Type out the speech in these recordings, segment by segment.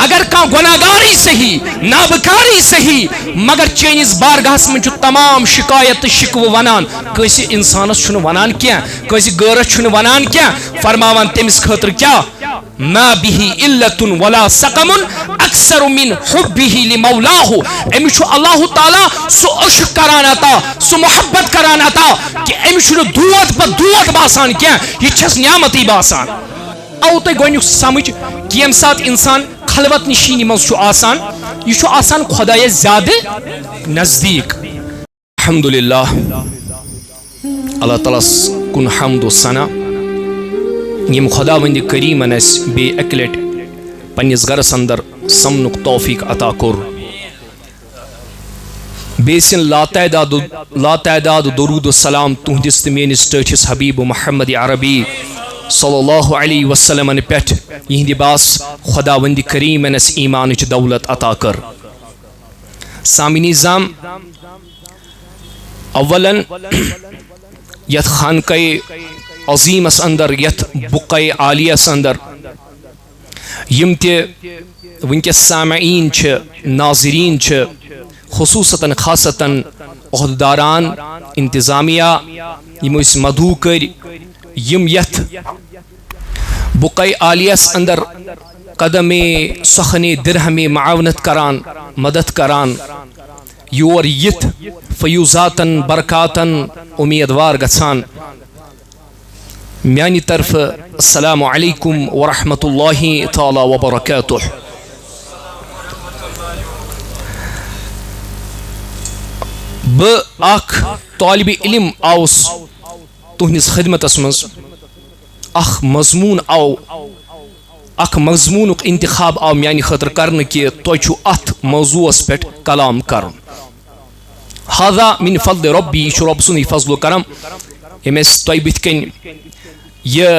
अगर कह गुनाहगारी सही नाबकारी सही मगर चेनिस बारगाहस में तमाम शिकायत शिकव वनान कैसे इंसानस वनान क्या कैसे गैरस वनान क्या फरमावान तमिस खतर क्या मा बिही इल्लतुन वला सकमुन अक्सर मिन हुब्बिही लिमौलाहु अमिश अल्लाह ताला सो अश्क करान अता सो मोहब्बत करान अता कि अमिश दूध पर दूध बासान क्या ये छस नियामती बासान आओ तो गोनिक समझ कि यम साथ इंसान खलवत निशीनी मज आसान यह आसान खुदाय ज्यादा नजदीक अल्हम्दुलिल्लाह अल्लाह ताला कुन हम्द सना यम खुदावंद करीमन बे अक लट पन्निस गरस अंदर समनुक तौफीक अता कोर बेसिन लातदाद दरूद सलाम तुहदिस तो मेनिस टठिस हबीब मोहम्मद अरबी सल्लल्लाहु अलैहि वसल्लम पे यहंद बास खुदावंद करीमनस ईमान दौलत अता कर सामिनी जाम अव्वलन यथ खानक़े अजीमस अंदर यथ बुक़े आलियस अंदर यम ते वनकस सामईन नाज़रीन खुसूसतन खासतन अहदेदारान इंतजामिया यम मधु कर यम यथ बुक़े आलियस अंदर कदमे सखने दिरहमे मावनत करान मदद करान योर यथ फयूजातन बरकातन उम्मीदवार गसान म्यानी तरफ अस्सलामु अलैकुम वरहमतुल्लाहि ताला वबरकातुह। ब अख तालिब इल्म आउस तुहनिस खिदमतस मज अख मजमून आओ अख मजमूनुक इंतखाब आव म्यानी खतर करन कि तुझु अथ मौजूस पे कलाम कर हादा मिन फज़ल रब्बी यह रब सुन फजल करम यमस तुह बुथ कन यह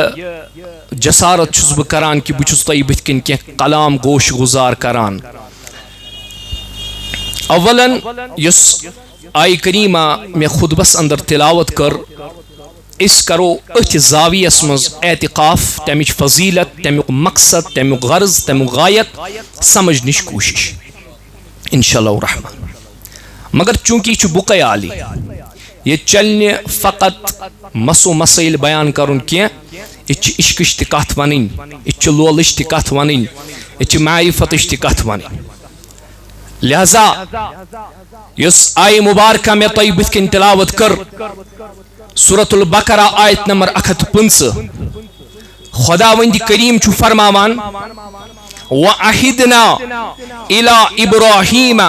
जसारत छुस बह करान कि बुछुस तुह बुथ कन कह कलाम गोश गुजार करान। अव्वलन युस आय करीमा मे खुतबस अंदर तिलावत कर इस करो अथ जावियस मज एतिकाफ तमिच फजीलत तमुक मकसद तमुक गर्ज तमुक गायत समझनिश कोशिश इंशाअल्लाह रहमान। मगर चूंकि यह बुक़े आली ये चलने फ़कत मसो मसैल बयान करुन क्या यह इश्किश त कथ वन यह लोलिश त कथ वन यह मारिफतश त कथ वन लिहाजा युस आय मुबारका मे तुह बुथ कन तिलावत कर सूरतुल बकरा आयत नंबर 105 खुदावंद करीम छु फरमावान व अहिदना इला इब्राहीम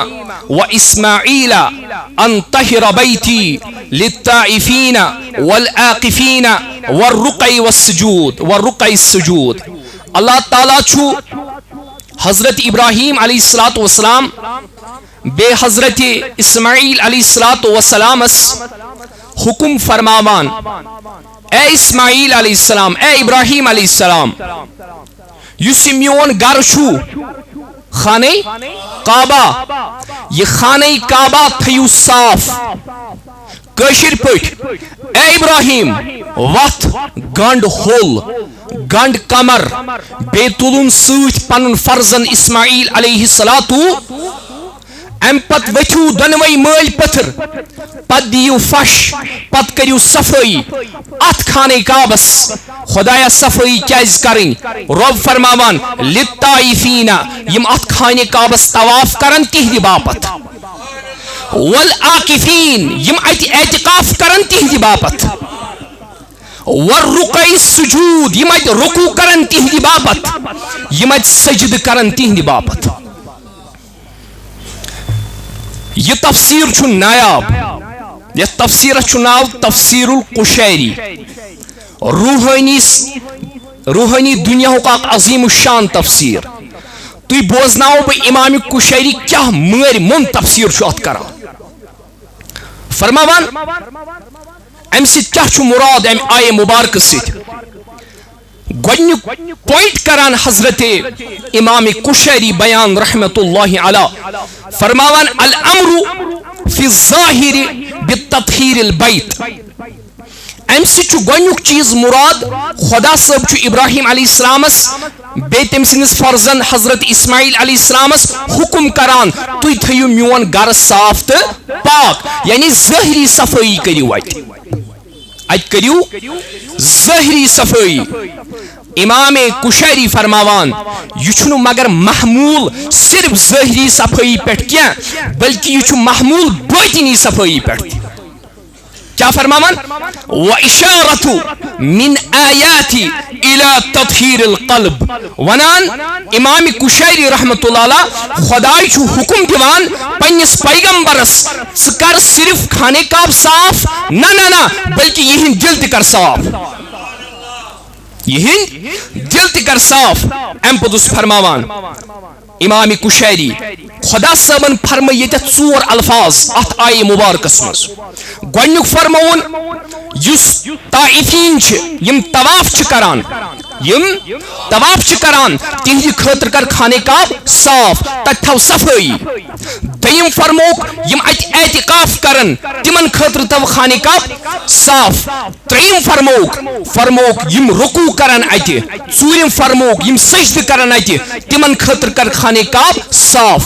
व इस्माईल अन तहिर बैती लित्ताइफीन वल आकिफीन वरुक़ई सुजूद। अल्लाह ताला छु हजरत इब्राहीम अलैहिस्सलातु वस्सलाम बे हजरत इस्माईल अलैहिस्सलातु वस्सलामस हुकुम फरमावान ए इस्माईल अलैहिस्सलाम ए इब्राहीम अलैहिस्सलाम युस मियोन गर छु खाने काबा ये खाने काबा थयु साफ कशिर पठ ए इब्राहीम वथ गंड होल गंड कमर बे तुलुन सूत पनुन फर्जन इस्माईल अलैहिस्सलातु अम पत वथु दनवई मल पत्थर पत दियु फश पत करियो सफाई अत खाने काबस खुदाया सफाई कैज करें रब फरमावान लित्ताइफीना यम अत खाने काबस तवाफ करन तिहदि बापत वल आकिफीन यम अत एतिकाफ करन तिहदि बापत वरुक़ई सुजूद यम अत रुकू करन तिहदि बापत यम अत सजद करन तिहदि बापत। यह तफसीर छु नायाब यह तफसीर छु नाव तफसीरुल कुशैरी रूहानी दुनिया का अजीम शान तफसीर तुम बोजनाओ बह इमाम कुशैरी क्या मर मुन तफसीर छु अत करा फरमावान अम क्या छु मुराद अम आय मुबारक गोडनुक पॉइंट करान हजरत इमाम कुशैरी बयान रहमतुल्लाहि अलैह फरमावान अल अम्रु फी ज़ाहिर बित्ततहीरिल बैत अम सुक चीज मुराद खुदा सब इब्राहिम अलैहिस्सलामस बे तम सिंदिस फर्जन हजरत इस्माइल अलैहिस्सलामस हुकुम करान तुई थयु म्योन घर साफ तो पाक यानी ज़ाहिरी सफाई करियो अत करियो ज़ाहिरी सफाई। इमाम कुशैरी फरमावान यह मगर महमूल सिर्फ ज़ाहिरी सफाई पे क्या बल्कि यह महमूल बातिनी सफाई पे। क्या फरमावान व इशारतु मिन आयाति इला तत्हीरिल क़ल्ब वनान इमाम कुशैरी रहमतुल्लाह अलैह खुदाई छु हुकुम दिवान पन्निस पैगंबरस कर सिर्फ खाने का साफ ना ना ना बल्कि यह दिल ते कर साफ यह दिल ते कर साफ। अम पदुस फरमावान इमाम कुशैरी खुदा सबन फरमाय ये चोर अल्फाज अत आये मुबारकस मज गोनुक फरमोन युस ताइफीन यम तवाफ करान तिहद खतर कर खाने का साफ तथ थव सफाई। दयम फरमोक यम अत एतिकाफ करन तिमन खतर थव खाने का साफ। त्रेयम फरमोक यम रुकू करन अत चूरम फरमोक यम सजद करन अत तिमन खतर कर खाने का साफ।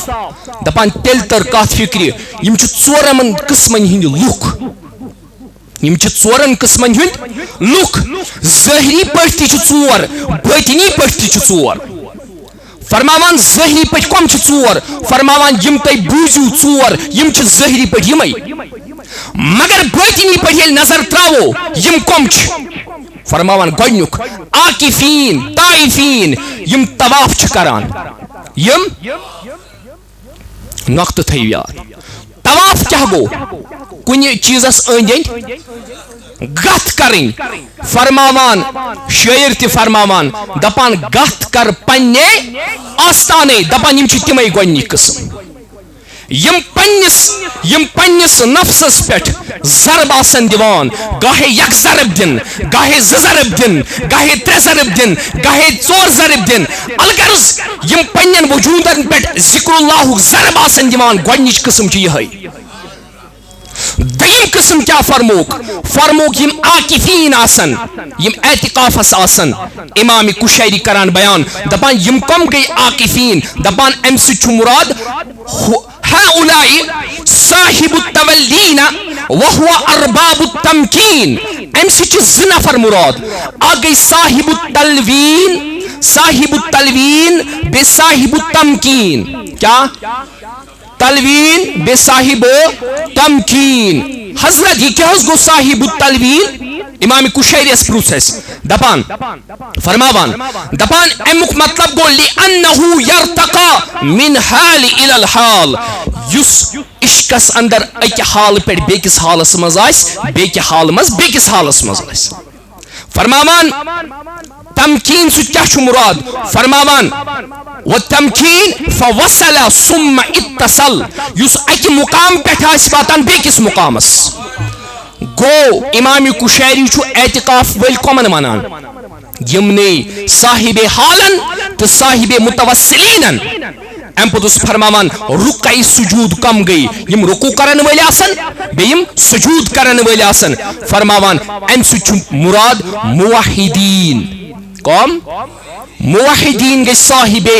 दपान तेल तर कत फिक्र यम चोरन किस्मन हिंद लुक यम चोरन किस्मन हिंद लुक ज़ाहिरी पट्टी चोर बातिनी पट्टी चोर। फरमावान ज़ाहिरी पट कम चोर फरमावान यम तय बूझू चोर यम ज़ाहिरी पट यम मगर बातिनी पट ये नजर त्रावो यम कम फरमावान गोनुक आकिफीन ताइफीन यम तवाफ करान यम नक्त थी याद तवाफ क्या गो कुन चीजस अंद गथ करें फरमावान शायर ते फरमावान दपान गथ कर पन्ने आस्ताने दपान यम तमै गोनिक किस्म यम पन्निस नफ्सस पे जरब आसन दिवान गाहे यक जरब दिन गाहे जरब दिन गाहे त्रे जरब दिन गाहे चोर जरब दिन अलगर्ज यम पन्न वजूदन पे जिक्रुल्लाह जरब आसन दिवान गोनिच किस्म यह। दयम किस्म क्या फरमोक यम आकिफीन आसन यम एतिकाफस आसन। इमाम कुशैरी करान बयान दपान यम कम गई आकिफीन दपान अम सु मुराद हाउलाई साहिबु तवल्लीन व हुवा अरबाबु तमकीन अम सु ज नफर मुराद आ गई साहिबु तलवीन बे साहिबु तमकीन। क्या तलवीन बे साहिबो तमकीन हजरत ये क्या गो साहिबु तलवीन इमाम कुशैरी प्रूसेस दपान फरमावान दपान अमुक मतलब गो लि अन्नहु यर्तका मिन हाल इलल हाल युस इश्कस अंदर एक हाल पे बेकिस हालस मज आस बेकि हाल मज बेकिस हालस मज आस। फरमावान तमकीन सु क्या मुराद फरमावान व तमकीन फवसल सुम्मा इत्तसल युस एक मुकाम पे वातान बेकिस मुकामस गो। इमाम कुशैरी छु एतिकाफ वल कमन वनान यमने साहिबे हालन तो साहिबे मुतवस्सिलीन। अम पदुस फरमावान रुकाई सुजूद कम गई यम रुकू करन वल आसन बेयम सुजूद करन वल आसन। फरमावान अम सु मुराद मुवाहिदीन कौम मुवाहिदीन गई साहिबे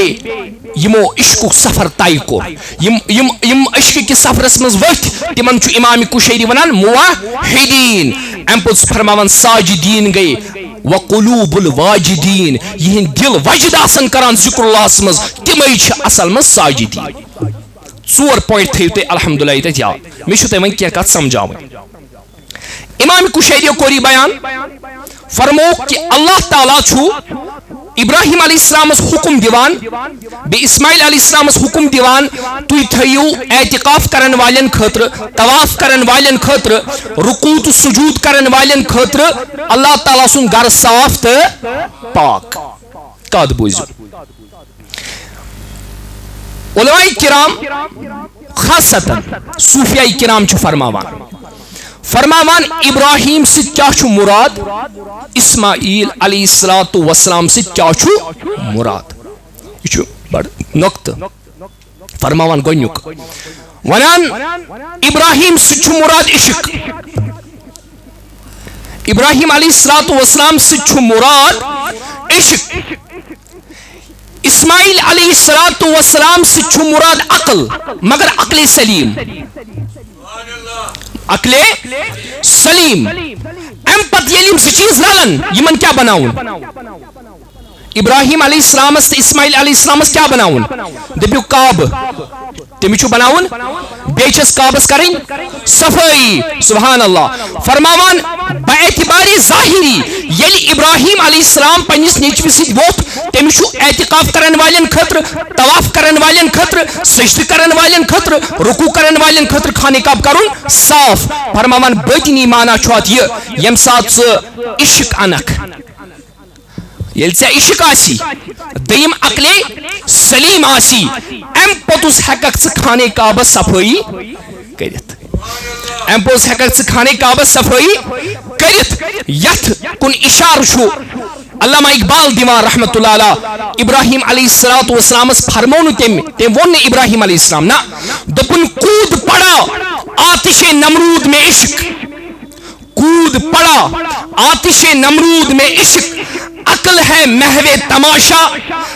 यमो इश्क सफर तय कोर यम इश्क के सफरस मज वथ तिमन छु इमाम कुशैरी वनान मुवाहिदीन। अम पदुस फरमावान साजिदीन गई व कुलूबुल वाजिदीन यह दिल वजद आसन करान जिक्रुल्लाह मज तिमै छ असल मज साजिदीन। चोर पॉइंट थयु ते अल्हम्दुलिल्लाह ते याद मे छु ते वन के कत समझाव। इमाम कुशैरी कोरी बयान फरमो कि अल्लाह ताला छु इब्राहिम अलैहिस्सलामस हुकुम दिवान बे इस्माइल अलैहिस्सलामस हुकुम दिवान तुई थयु एतिकाफ करन वालन खतर तवाफ करन वालन खतर रुकू तो सुजूद करन वालन खतर अल्लाह ताला सुन घर साफ तो पाक कद बुझो। उलमाए किराम खासतन सूफिया किराम छु फरमावान इब्राहिम से क्या छु मुराद इस्माइल अलैहिस्सलातु वस्सलाम से क्या छु मुराद यह बड़ नक्त फरमावान गोनुक वनान इब्राहिम से छु मुराद इश्क इब्राहिम अलैहिस्सलाम से मुराद इश्क, इस्माइल अलैहिस्सलाम से मुराद अक्ल, मगर अक्ल सलीम, अक्ले सलीम। अम पत येलिम स चीज लालन यमन क्या बनाउन, इब्राहिम अलैहिस्सलाम ते इस्माइल अलैहिस्सलाम क्या बनाउन, दपियो काब, तमिस बनाउन, बेचस काबस करें सफाई, सुभान अल्लाह। फरमावान बएतिबारी ज़ाहिरी येलि इब्राहिम अलैहिस्सलाम पन्निस नेचव सित वोत, तमिस एतिकाफ करन वालेन खतर, तवाफ करन वालेन खतर, सजद करन वालेन खतर, रुकू करन वालेन खतर खाने काब करुन साफ। फरमावान बतनी माना छुत ये यम सात इश्क अनक, ये इश्क आसी, दयम अक्ले सलीम आसी, अम पोतुस हेकक खाने काबस सफाई करित, अम पोतुस हेकक खाने काबस सफाई करित। यथ कुन इशार छु अल्लामा इकबाल दिवान रहमतुल्लाह अलैह इब्राहिम अलैहिस्सलाम फरमौन तेम वोन इब्राहिम अलैहिस्सलाम ना दपुन कूद पड़ा आतिशे नमरूद में इश्क, कूद पड़ा आतिशे नमरूद में इश्क, अक्ल है महवे तमाशा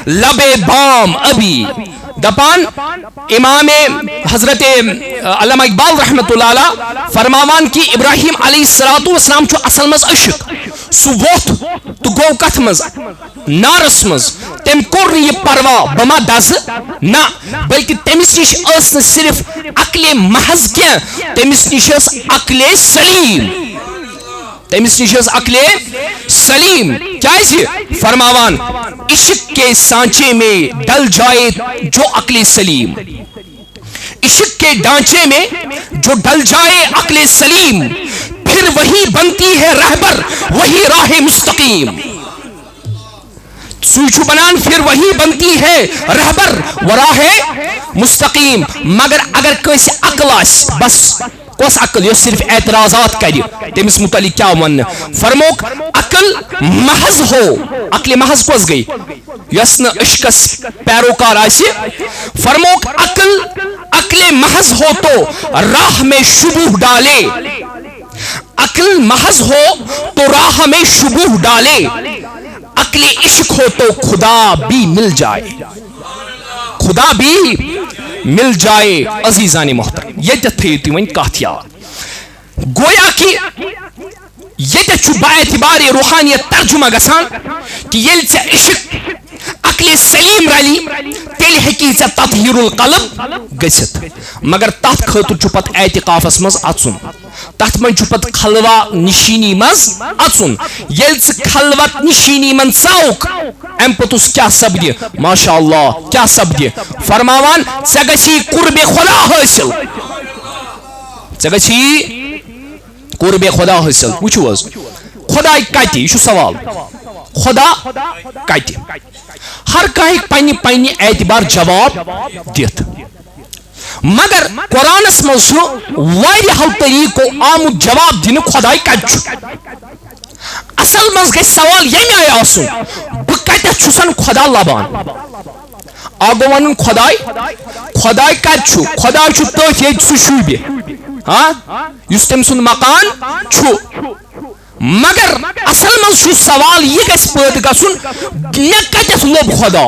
लबे बाम अभी। दपान इमाम हजरत अल्लामा इकबाल रहमतुल्लाह अलैह फरमावान कि इब्राहिम अलैहिस्सलाम छु असल मज इश्क, सु वोत तो गो कथ मज नारस मज, तम कोर ये परवा बमा दज ना, बल्कि तमिस निश सिर्फ अक्ले महज क्या, तमिस निश अक्ले सलीम, तमिस निश अक्ले सलीम। क्या फरमावान इश्क के सांचे में डल जाए जो अक्ले सलीम, इश्क के ढांचे में जो डल जाए अक्ले सलीम, फिर वही बनती है रहबर वही राह मुस्तकीम। सूचू बनान फिर वही बनती है रहबर व राह मुस्तकीम। मगर अगर कैसे अक्ल बस कस अक्ल यो सिर्फ एतराजात कर तमिस मुतलिक क्या वन, फरमोक अक्ल महज हो, अक्ल महज कस गई यस न इश्कस पैरोकार आसी, फरमोक अक्ल महज हो तो राह में शुबूह डाले, अक्ल महज हो तो राह में शुबूह डाले, अक्ल इश्क हो तो खुदा भी मिल जाए, खुदा भी मिल जाए। अजीजानी मोहतरम ये थी वन कथ याद, गोया कि ये बाएतिबार रूहानियत तर्जुमा गसान कि ये इश्क अक्ले सलीम रली तेल हेकी ततहीरुल कल्ब गसित, मगर तथ खतर छु पत एतिकाफस मज अचुन, तथ मन छु पत खलवा निशीनी मज अचुन। येल खलवत निशीनी मन सौक अम पतुस क्या सब्दि, माशाअल्लाह क्या सब्दि, फरमावान चे गसी कुर्बे खुदा हासिल, चे गसी कुर्बे खुदा हासिल। वुचु खुदा कति यह सवाल, खुदा कति, हर कह पन्नि पन्नि एतबार जवाब दित, मगर कुरानस मज वारियाहो तरीको आमुत जवाब दिन खुदा कत, असल मज गई सवाल यम आय आसुन बह कत खुदा लबान, आगो वन खुदा खुदा कत, खुदा तथ ये शुबे हाँ तम सुन मकान छु, मगर असल मज सवाल यह गद गुन मे कत लोब खुदा,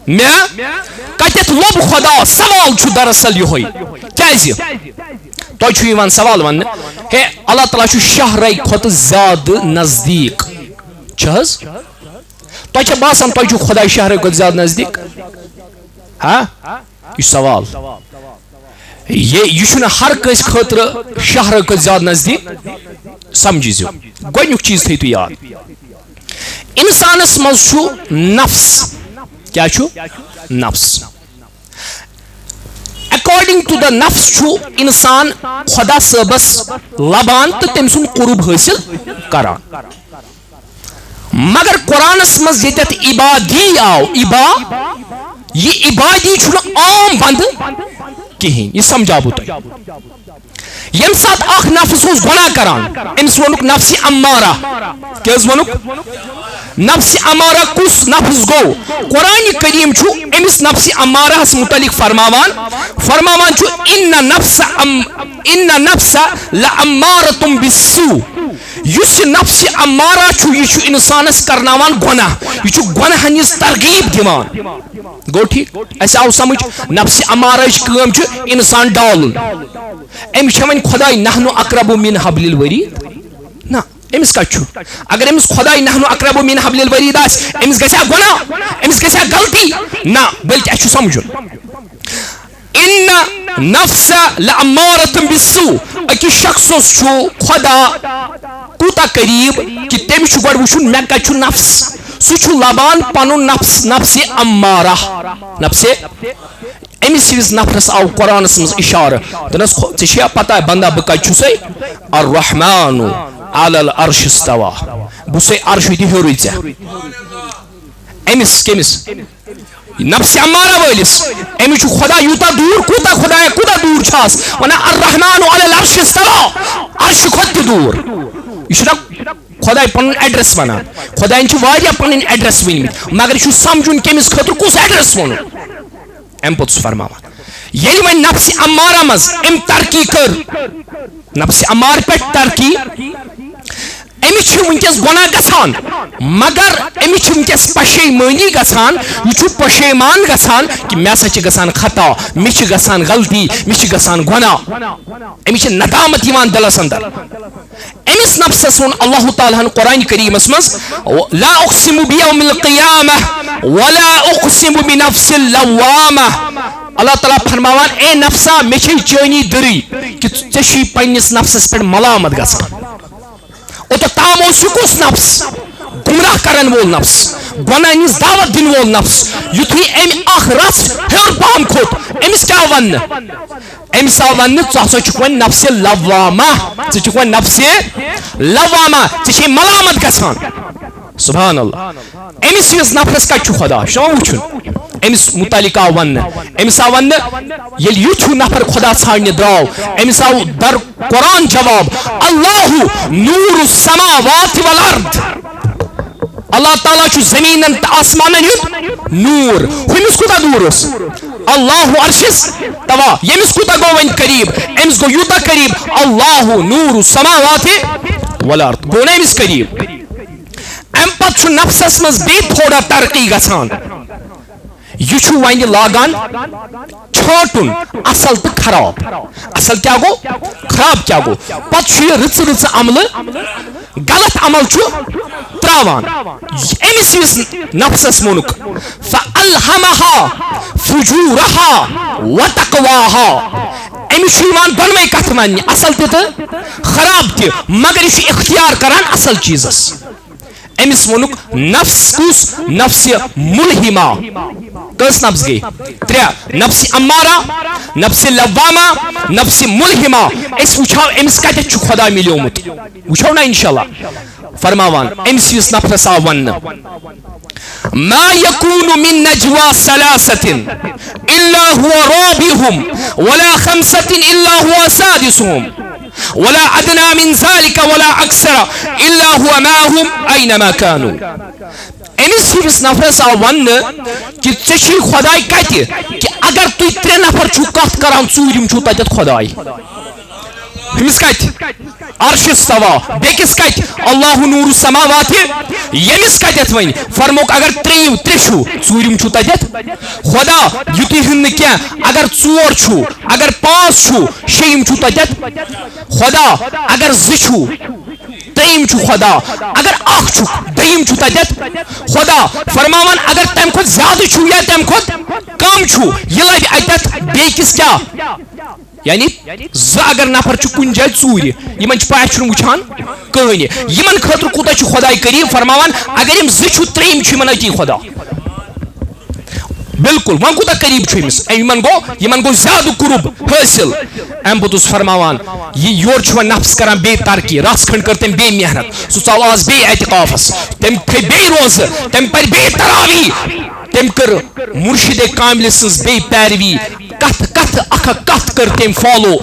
मे कत लोब खुदा, सवाल दरअसल यह क्या सवाल वन हे अल्लाह ताला शहर खुद ज्यादा नजदीक तुझे बासान तुझ खुदा शहर खुद ज्यादा नजदीक, हाँ यह सवाल यह हर कस खतर शहर खुद ज्यादा नजदीक, समझो गोनुक चीज थी याद, इंसानस मज नफ्स, क्या नफ्स, अकॉर्डिंग टू द नफ्स इंसान खुदा सबस लबान तो तम सुन कुर्ब हासिल करान, मगर कुरानस मज ये इबादी आओ, यह इबादी आम बंद कहें, यह समझा तुम यम सात अख नफ्स गुनाह करान अमिस वोनुक नफ्स अम्मारा, क्या वोनुक नफ्स अम्मारा कुस नफ्स गो, कुरान करीम अमिस नफ्स अम्मारा मुतलिक फरमावान इन्न नफ्स लअम्मारतुम बिस्सू, युस नफ्स अम्मारा यह इंसानस करनावान गुनाह यह गुनाह हनिस तरगीब दिवान गो ठीक अस आव समझ नफ्स अम्मारा कम इंसान डालुन अमिस वन खुदाई नहनु अकरबु मिन हब्लिल वरीद ना अमिस कछु अगर अमिस खुदाई नहनु अकरबु मिन हब्लिल वरीद अमिस गसा गुनाह अमिस गसा गलती ना बल्कि अच्छु समझुन इन नफ्स लअम्मारतुन बिस्सू अकि शख्स खुदा कूता करीब कि तमिस गोड वुचुन मे कछु नफ्स सु लबान पनुन नफ्स नफ्स अम्मारा नफ्स अमिस हिस नफरस आव कुरानस मज इशारा तनस छे पता बंदा ब कछु अर रहमान अलल अर्श इस्तवा बुसे अर्श दि हेरुय जे अमिस केमिस नफ्स अम्मारा वलिस अमिस खुदा यूता दूर कूता खुदा कूता दूर छास वना अर रहमान अलल अर्श इस्तवा अर्श खुद दूर यह खुदा पन एड्रेस वन खुदा पन एड्रेस वन मगर यह समझुन कमिस खतर कुस एड्रेस वो अम पे फरमान ये वन नफ्स अम्मारा मज अम तरक्की कर नफ्स अम्मार पे तरक्की अमिस वनकस गुनाह गसान मगर अमिस वनकस पशेमानी गसान यह पशेमान गसान कि मे सा गसान खता मे गसान गलती मे गसान गुनाह अमिस नदामत दिलस अंदर अमिस नफ्सस वो अल्लाह ताला कुरान करीमस मज ला उक़्सिमु बियौमिल क़ियामह वला उक़्सिमु बिनफ्सिल लव्वामह अल्लाह ताला फरमावान ए नफ्सा मे चानी दरी कि चे पन्निस नफ्सस पे मलामत गसान तो ताम कुस नफ्स गुमराह करन वोल नफ्स गुनाह निस दावत दिन वोल नफ्स युथी अम अख रस हेर पाम खोत अमिस क्या वन अमिस आव वन वन नफ्स लव्वामा वन नफ्स लव्वामा चे मलामत गसान सुभान अल्लाह अमिस हिस नफरस कछु खुदा शो वुचुन अमिस मुतालिक आव वन अमिस आव वन ये युथु नफर खुदा छाड़ने द्राव अमिस आव दर कुरान जवाब अल्लाहु नूरु समावाति वल अर्द अल्लाह ताला छु जमीन आसमान नूर हुमिस कुता दूर अल्लाहु अर्शिस तवा यमिस कुता गो वन करीब अमिस गो युता करीब अल्लाहु नूरु समावाति वल अर्द गो अमिस करीब अम पत नफ्सस मज बे थोड़ा तरक्की गसान यह वन लागान छाटुन असल तो खराब असल क्या गो खराब क्या गो पत रिच रिच अमल गलत अमल त्रावान अमिस नफ्सस वोनुक फअल्हमहा फुजूरहा व तक़वाहा अमिस दोनवे कथ वन असल तो खराब त मगर यह इख्तियार करान असल चीजस अमिस वोनुक नफ्स कुस नफ्स मुलहिमा कस नफ्स गई त्रे नफ्स अम्मारा नफ्स लव्वामा नफ्स मुलहिमा इस वुछो अमिस कत खुदा मिलोमुत वुछो ना इंशाल्लाह फरमावान अमिस इस नफ्स आव वन मा यकूनु मिन नजवा सलासतिन इल्ला हुवा राबिहुम वला खमसतिन इल्ला हुवा सादिसुहुम वला अदना मिन ज़ालिका वला अक्सर इल्ला हुवा माहुम ऐनमा कानू अमिस हिस नफरस आव वन कि चे खुदाई कत कि अगर तु त्रे नफर छु कथ करान चूरिम छु तत खुदाई हमिस कत अर्शिस तवा बेकिस कत अल्लाहु नूरु समावाति यमिस कत वन फरमोक अगर त्रे छु चूरिम छु तत खुदा युति हिन क्या अगर चोर छु अगर पांच छु शेम छु तत खुदा अगर छु त्रेम छु खुदा अगर अख छु दयम छु तत खुदा फरमावन अगर तम खुद ज्यादा छु या तम खुद कम छु ये लग अत बेकिस क्या यानी अगर नफर कुन जाए चूर इन पाच वुचान कहन इन खतर कूत खुदा करीब फरमावान अगर यम त्रेम अति खुदा बिल्कुल वन कूत करीब इन गो ज्यादा कुरुब हासिल अम पुत फरमावान योर नफ्स कर बे तरक्की रस खंड कर तम बे मेहनत सह चल आज बे एतिकाफस तम थे बे रोज तम पर बे तरावी तम कर मुर्शिद कामिल सज बे पैरवी कथ कथ अख कथ कर तम फॉलो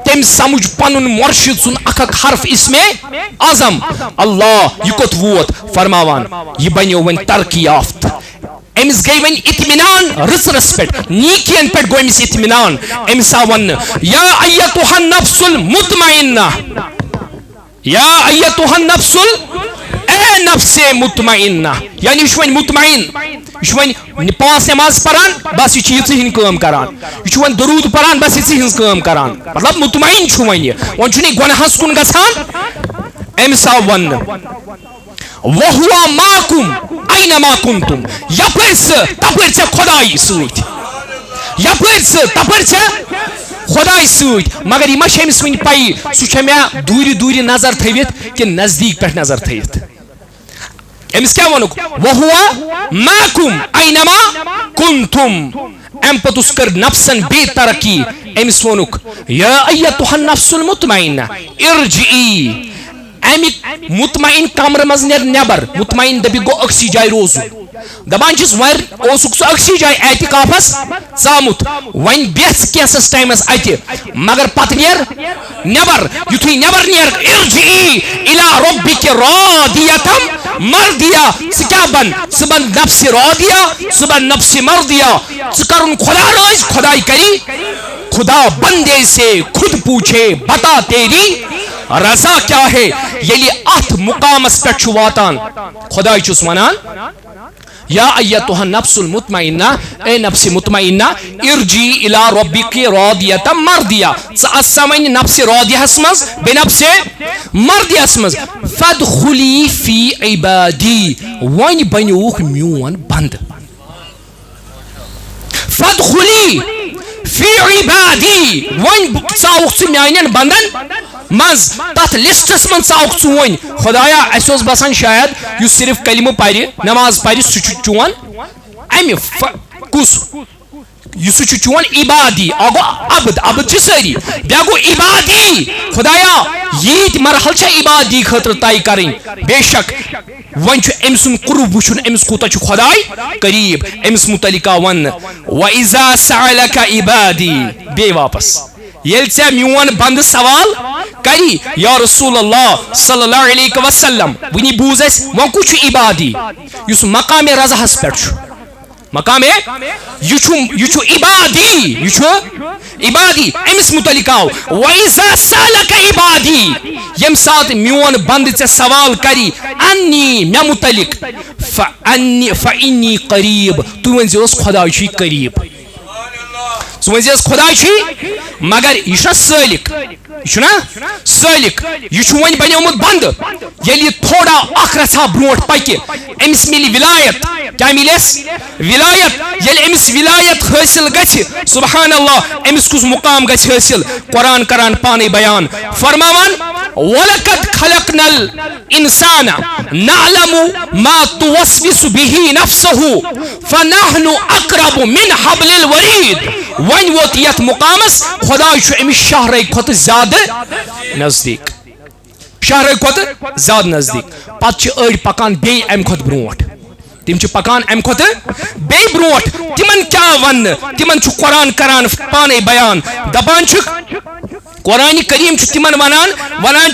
तम समझ पन मुर्शिद सुन अख हर्फ इसमें आजम अल्लाह यह कोत वोत फरमावान यह बनो वन तरक्की याफ्त अमिस गई वन इत्मिनान रिसरस पे नीकियन पे गो अमिस इत्मिनान अमिस आव वन या अय्यतुहा नफ्सुल मुतमइन्ना या अय्यतुहन नफ्सुल ए नफ्से मुतमइन्ना, यानी यह वन मुतमइन, यह वन 5 नमाज परान बस यह हिंद काम करान, यह वन दरूद परान बस यह हिंद काम करान, मतलब मुतमइन वन गुनाहस कुन गसान। अमिस आव वन वहुआ माकुम ऐनमा कुंतुम, यपर तपर खुदाई सत, यपर तपर खुदाई सत, मगर यह अमिस वन पई सह मे दूर दूर नजर थवित कि नजदीक पे नजर थवित। अमिस क्या वनुक वहुआ माकुम ऐनमा कुंतुम, अम पत कर नफ्सन बेतरक्की, अमिस वनुक या अय्यतुहन नफ्सुल मुतमइन्ना इरजिई, अमिक मुतमइन कमर मज नबर, मुतमइन दपि गो अक्सी जाय रोजू, दपान सह अक्सी जाय एतिकाफस चामुत, वन बेस कैसस टाइमस अति, मगर पत नबर, युथुई नबर नेर इरजिई इला रब्बिक रादियतम मर्दिया, क्या बन सह बन नफ्स रादिया, सह बन नफ्स मर्दिया, कर खुदा रोज खुदाई करी, खुदा बंदे से खुद पूछे बता तेरी रजा क्या है। ये अथ मुकामस पे वातान खुदा वनान या अय्यतुहन नफ्सुल मुतमइन्ना ए नफ्स मुतमइन्ना इरजी इला रब्बिकी रादियतम मर्दिया, समन नफ्स रादियस मज बेनफ्स मर्दियस मज, फदखुली फी इबादी, वन बनुख म्यून बंद, फदखुली फी इबादी, वन चाउख मान बंदन मज, तथ लिस्टस मन चाउख वन, खुदाया अस बसान शायद यु सिर्फ कलिम पर नमाज पर सह चोन अमि कुस सह चोन इबादी, अगो अबद अबद सारी बे गो इबादी, खुदाया यीत मरहल इबादी खतर तय करें, बेशक वन अम सुन कुर्ब वुचन अमिस कूत खुदाई करीब। अमिस मुतलिका वन वइज़ा सअलका इबादी, बे वापस ये म्यून बंद सवाल करी या रसूल अल्लाह सल्लल्लाहु अलैहि वसल्लम, वनी बूज वो कुछ इबादी युस मकाम रज़हस पे, मकाम यह इबादी, यह इबादी, अमिस मुतलिकाव वइज़ा सअलका इबादी, यम सात म्यून बंद से सवाल करी अन्नी मे मुतलिक फइन्नी करीब, तु वन खुदा करीब, वन खुदा मगर यह सालिक, यह सालिक, यह वन बनियोमुत बंद, ये थोड़ा अख रथा ब्रोट पकि अमिस मिल विलायत, क्या मिलस विलायत, ये अमिस विलायत हासिल गछि, सुबहान अल्लाह, अमिस कुछ मुकाम गछि हासिल, कुरान करान पाने बयान फरमावन वलकद खलकनल इंसाना नअलमु मा तुवस्विसु बिही नफ्सुहु फनहनु अक़रबु मिन हब्लिल वरीद, वन वोत यथ मुकामस खुदा अमिस शहर खुद ज्यादा नजदीक, शहर खुद ज्यादा नजदीक, पत अड़ पकान बे अम खुद ब्रोट, तिम पकान अम खुद बे ब्रोट, तिमन क्या वन, तिमन कुरान करान पाने बयान, दपान कुरान करीम तिमन वनान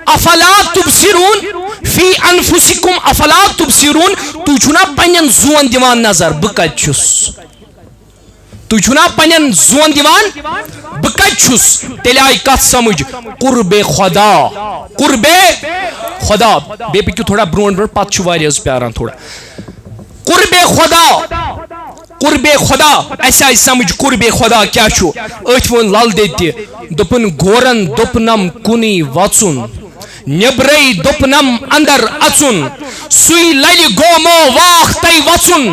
अफला तुबसिरून फी अनफुसिकुम अफला तुबसिरून, तु छुना पन्न जोन दिवान नजर बह कत छुस, तु छुना पन्न जोन दिवान बह कत छुस, तेल आई कत समझ कुर्बे खुदा, कुर्बे खुदा, बे पक्यू थोड़ा ब्रोन ब्रोन पत वारिया प्यारान थोड़ा, कुर्बे खुदा, कुर्बे खुदा, अस आई समझ कुर्बे खुदा क्या अथ वो लल दे दोपन गोरन दोपनम कुनी वचुन, निब्रई दोपनम अंदर अचुन, सुई ललि गोमो वाख तई वचुन,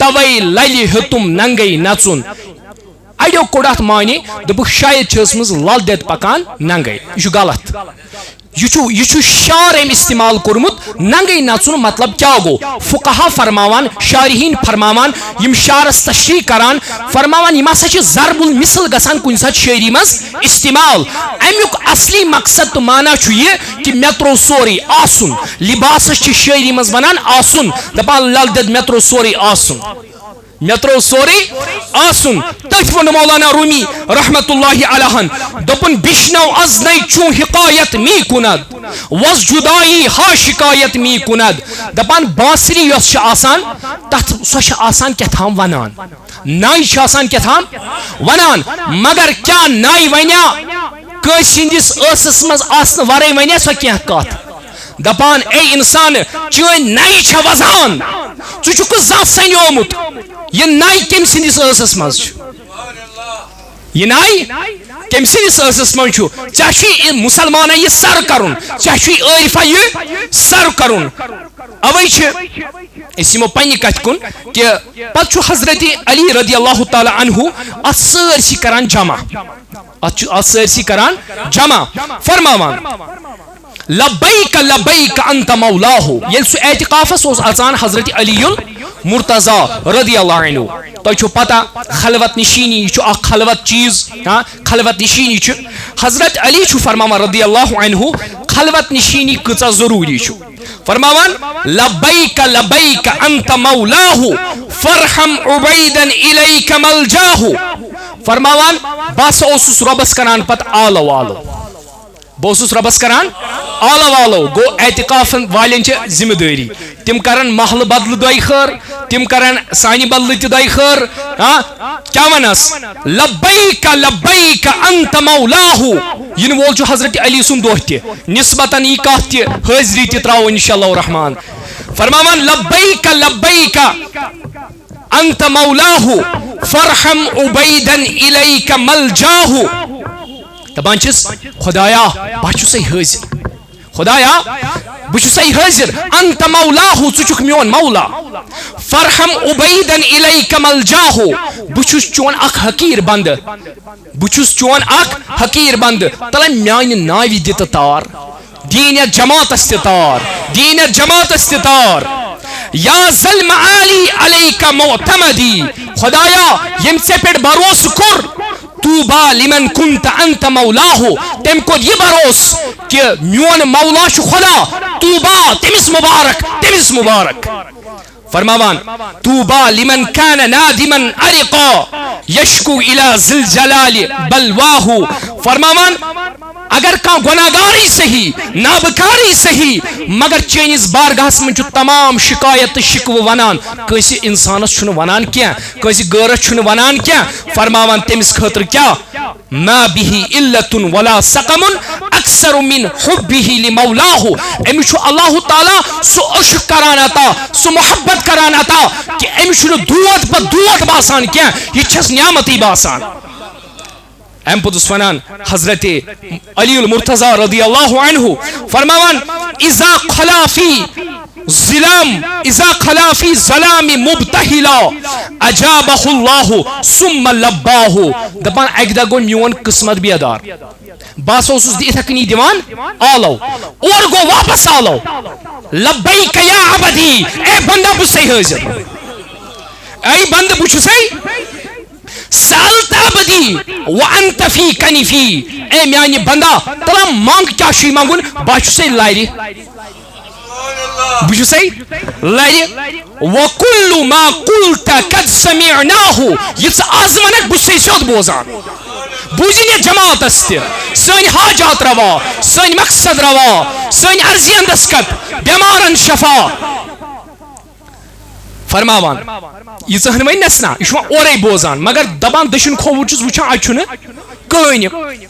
तवई ललि हेतुम नंगई नचुन, अड़ो कोड़ अत मानी दोप शायद मज लल देत पकान नंगई, यह गलत, यह शार अम इस्तेमाल कोर्मुत, नंगई नचुन मतलब क्या गो, फुकहा फरमावान, शारहीन फरमावान, यम शारस तशरीह करान फरमावान, यम हसा ज़रबुल मिसल गसान कुन सात शायरी मज इस्तेमाल, अमुक असली मकसद तो माना यह कि मे त्रो सोरे आसुन, लिबास शायरी मज वनान आसुन, दपान लल दद मे त्रो सोरे आसुन, मे त्रो सोरे आसुन, तथ वन मौलाना रूमी रहमतुल्लाहि अलैहन, दोपन बिश्नव अज़नई चू हिकायत मी कुनद, वस जुदाई हा शिकायत मी कुनद, दपान बांसुरी यस आसान तथ सो आसान क्या थाम वनान, नाई आसान क्या थाम वनान, मगर क्या नाई वन्या कंसिंदिस असस मज आसन वरे वने सो क्या कथ दपान ए इंसान चन नाई छ वजान चुक जा सनोमुत ये नाई कम सिंदिस असस मज ये नाई कम सिंदिस असस मज चे मुसलमान ये सर करुन चे आरिफा ये सर करुन अवै यमो पन्ने कथ कुन कि पत हजरत अली रदी अल्लाह ताला अन्हु अत सरसी करान जमा अत सरसी करान जमा फरमावान लब्बैक अंत मौलाहु येल सु एतिकाफस ओस अचान हजरत अलीउल मुर्तजा रदी अल्लाह अन्हु तो पता खलवत निशीनी खलवत चीज खलवत निशीनी हजरत अली फरमावान रदी अल्लाह अन्हु खलवत निशीनी कचा जरूरी फरमावान लब्बैक अंत मौलाहु फरहम उबैदन इलैक मलजाहु फरमावान बस ओसुस रबस करान पत आलो आलो बोसुस रबस करान आलो आलो गो एतिकाफ वालें जिम्मेदारी तिम करन महल बदल दई खर तिम करन सानी बदल दई खर क्या वनस लब्बैक अंत मौलाहु इन वोल हजरत अली सुन दोह निस्बतन यह कथ हाजरी त्राव इंशाअल्लाह रहमान फरमावान लब्बैक अंत मौलाहु फरहम उबैदन इलैक मलजाहु दपान खुदाया बह हाजिर खुदाया बह हाजिर अंत मौलाहु चुक मोन मौला फरहम उबैदन इलैक मलजाहु बह चोन अख हकीर बंद बह चोन अख हकीर बंद तला मान नावि दित तार दीन जमातस तार दीन जमातस तार या जल माली अलैक मोतमदी खुदाया यम से पे भरोस कुर तूबा लिमन कुंत अंत मौलाहु तम को ये भरोस कि मोन मौला खुदा तूबा तमिस मुबारक फरमावान तूबा लिमन कान नादिमन अरिका यशकु इला जिल जलाली बलवाहु फरमावान अगर का गुनाहगारी सही नाबकारी सही मगर चेनिस बारगाहस में तमाम शिकायत शिकव वनान कैसे इंसानस वनान क्या कैसे गैरस वनान क्या फरमावान तमिस खतर क्या मा बिही इल्लतुन वला सकमुन अक्सर मिन हुब्बिही लिमौलाहु अमिश अल्लाह ताला सो अश्क करान अता सो मोहब्बत करान अता कि अमिश दूध पर दूध बासान क्या ये छस नियामती बासान अम पुदुस वनान हजरत अलीउल मुर्तजा रदी अल्लाह अन्हु फरमावान इज़ा खलाफी ज़लामी मुब्तहिला अजाबहुल्लाहु सुम्मा लब्बाहु दपान एक गो मोन किस्मत बेदार बस ओसुस इथकनी दिवान आलो और गो वापस आलो लब्बैक या अबदी ए बंदा बुसै हाजिर ऐ बंद बुछसै सालताबदी व अंत फी कनिफी ए म्यानि बंदा तला मांग क्या शी मांगुन बाछुसै लारी बुझुसै लारी व कुल्लु मा कुल्ता कद समिअनाहु यस आजमनक बुसै सोद बोजान बुझिने जमात अस्ति सन हाजात रवा सन मकसद रवा सन अर्जियन दस्कत बीमारन शफा फरमावान यह वनस ना यह ओरे बोजान मगर दपान दशिन खोवुर वुचान अचुन कहन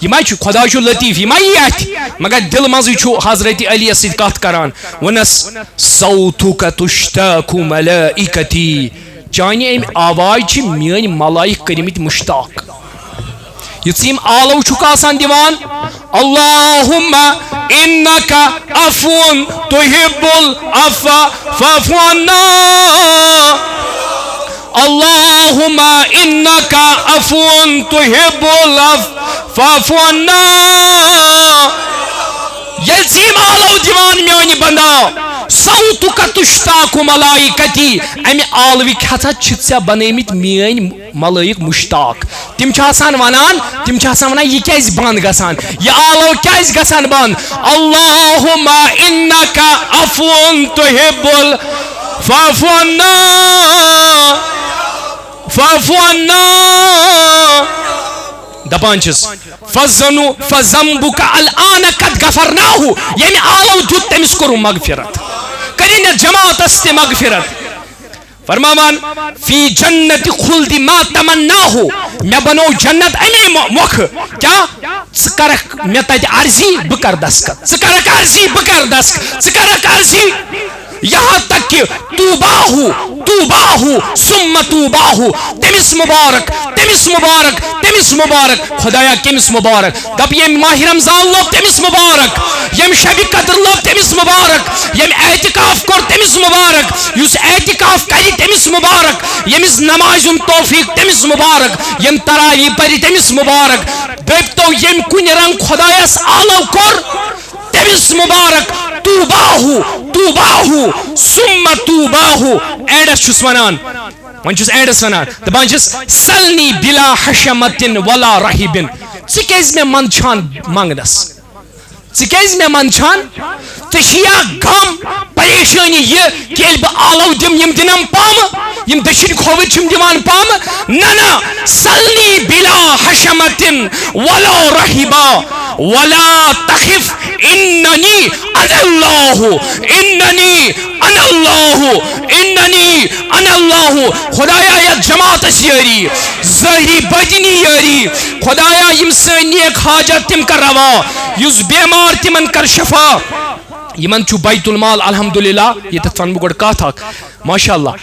यह खुदा लतीफ यह अथ मगर दिल मज हजरत अली सत कथ करान वनस सौतुक तुश्ताकु मलाइकती चाने अम आवाज मान मलाइक करमित मुश्ताक युम आलो आसान दिवान अल्लाहुम्मा इन्नका अफुन तुहिब्बुल अफ़्वा फ़अफ़ु अन्ना अल्लाहुम्मा इन्नका अफुन तुहिब्बुल अफ़्वा फ़अफ़ु अन्ना यल्जीम आलो दिवान म्यानि बंदा सौतुका तुश्ताकु मलाइकती अमि आलविक हसा छित्सा बनैमित मान मलाइक मुश्ताक तिम वनान यह क्या बंद गसान यह आलो क्या गसान बंद अल्लाहुम्मा इन्नका अफुन तुहिब्बुल फ़अफ़ु अन्ना दपान फज़नु फज़म्बुका अलआन कद गफरनाहु यमि आलो दुत तमिस कोरु मगफिरत करिन जमात अस्ते मगफिरत फरमावान फी जन्नत खुल्दी मा तमन्नाहु मे बनो जन्नत अमे मोख क्या करक मे तत अर्जी ब कर दस्तखत करक अर्जी ब कर दस्तखत करक अर्जी यहाँ तक कि तूबाहु तूबाहु सुम्मा तूबाहु तमिस मुबारक तमिस मुबारक तमिस मुबारक खुदाया केमिस मुबारक दप यम माह रमजान लोग तमिस मुबारक यम शब कद्र लोग तमिस मुबारक यम एतिकाफ कर तमिस मुबारक युस एतिकाफ करी तमिस मुबारक यमिस नमाजुन तौफीक तमिस मुबारक यम तरावी परि तमिस मुबारक दपतो यम कुन रंग खुदायस आलो कर तमिस मुबारक तूबाहु तूबाहु सुम्मा तूबाहु एडस छुस वनान वन छुस एडस वनान दपान छुस सलनी बिला हशमतिन वला रहिबिन केज मे मंदछान मंगनस केज मे मंदछान तशिया गम परेशानी ये कि बह आलो दिम यम दिनम पाम यम दशिन खोविद छम दिवान पाम ना सलनी बिला हशमतिन वला रहिबा वला तखिफ इन्ननी अनल्लाहु इन्ननी अनल्लाहु इन्ननी अनल्लाहु खुदाया या जमात यारी ज़ाहिरी बदनी यारी खुदाया यम नेक हाजत तिम कर रवा युस बेमार तिमन कर शफा यमन छु बैतुल माल अल्हम्दुलिल्लाह ये तन गोड कथ माशाअल्लाह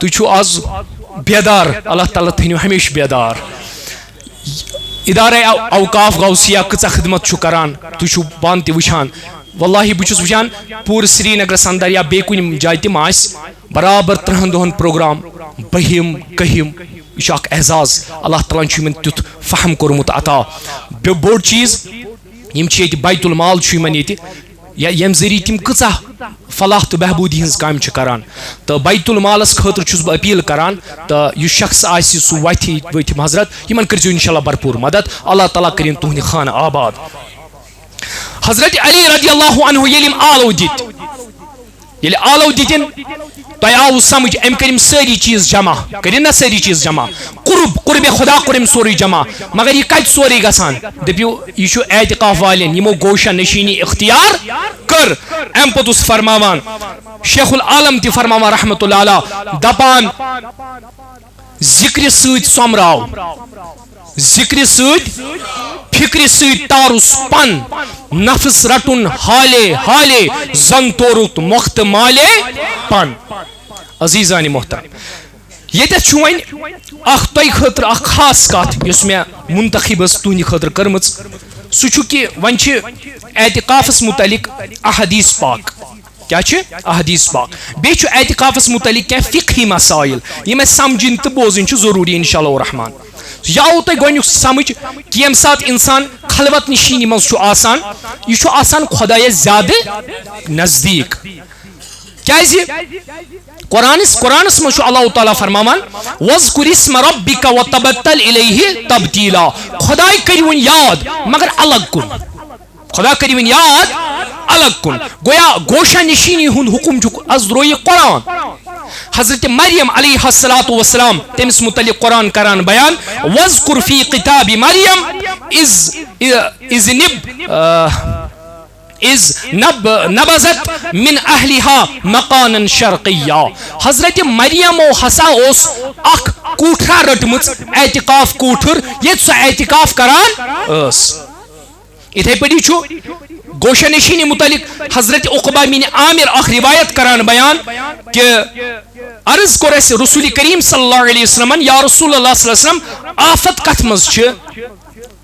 तु छु आज बेदार अल्लाह ताला थनियो हमेशा बेदार इदारे अवकाफ गौसिया कचा खिदमत छु करान तु छु पान ते वुछान वल्लाहि बुछुस वुछान पूर श्रीनगरस अंदर या बे कुन जाय तिम आस बराबर 3 दोहन प्रोग्राम बहिम कहिम यह एजाज अल्लाह ताला छु मन तुत फहम कोरमुत अता बोड चीज यम छि ये बैतुल माल छु मन ये यम जरिए तिम कचा फलाह तो बहबूदी हज काम करान तो बैतुल मालस खतर छुस बह अपील करान तो यह शख्स आसि सु वथिम हजरत यमन कर इंशाल्लाह भरपूर मदद अल्लाह ताला करिन तुहंद खान आबाद हजरत अली रदियल्लाहु अन्हु यलिम आलो दित ये आलो दितिन तो आव समझ अम करिम सारी चीज जमा करिन ना सारी चीज जमा कुर्ब खुदा करिम सोरी जमा मगर यह कत सोरी गसान दपियो यह एतिकाफ वालेन यमो गोशा नशीनी इख्तियार कर अम पतुस फरमावान शेखुल आलम ति फरमावान रहमतुल्लाह अलैह दपान जिक्र सत समराव जिक्र सत फिक्र सत तारुस पन नफ्स रटुन हाले हाले जन तोरुत मुख्त माले पन अजीजानी मोहतरम ये वन तय खतर खास कत मे मुंतखब तुंद खतर कर्म सह कि वन एतिकाफस मुतलिक अहदीस पाक क्या अहदीस पाक बे एतिकाफस मुतलिक क्या फिक्ही मसाइल ये समझन तो बोजन जरूरी इंशाअल्लाह रहमान यह आव तुम गो समझ कि यम सात इंसान खलवत नशीनी मज यह खुदाय ज्यादा नजदीक क्या कुरानस मज अल्लाह ताला फरमावान वज़कुर इस्म रब्बिका वतबत्तल इलैहि तब्तीला खुदाय करिवन याद मगर अलग कुन खुदा करिवन याद अलग कुन गोया गोशा नशीनी हुंद हुकुम अजरो कुरान हजरत मरियम अलैहिस्सलातु वस्सलाम तमिस मुतल्लिक कुरान करान बयान वज़कुर फी किताबी मरियम इज नबज़त मिन अहलिहा मकानन शर्किया हजरत मरियम हसा ओस अख कूठरा रटमुच एतिकाफ कूठर ये एतिकाफ करान इथे पड़ी गोशा नशीनी मुतलिक हजरत उक़बा बिन आमिर अख रिवायत करान बयान कि अर्ज कोर रसूल करीम सल्लल्लाहु अलैहि वसल्लम या रसूलुल्लाह सल्लल्लाहु अलैहि वसल्लम आफत कथ मज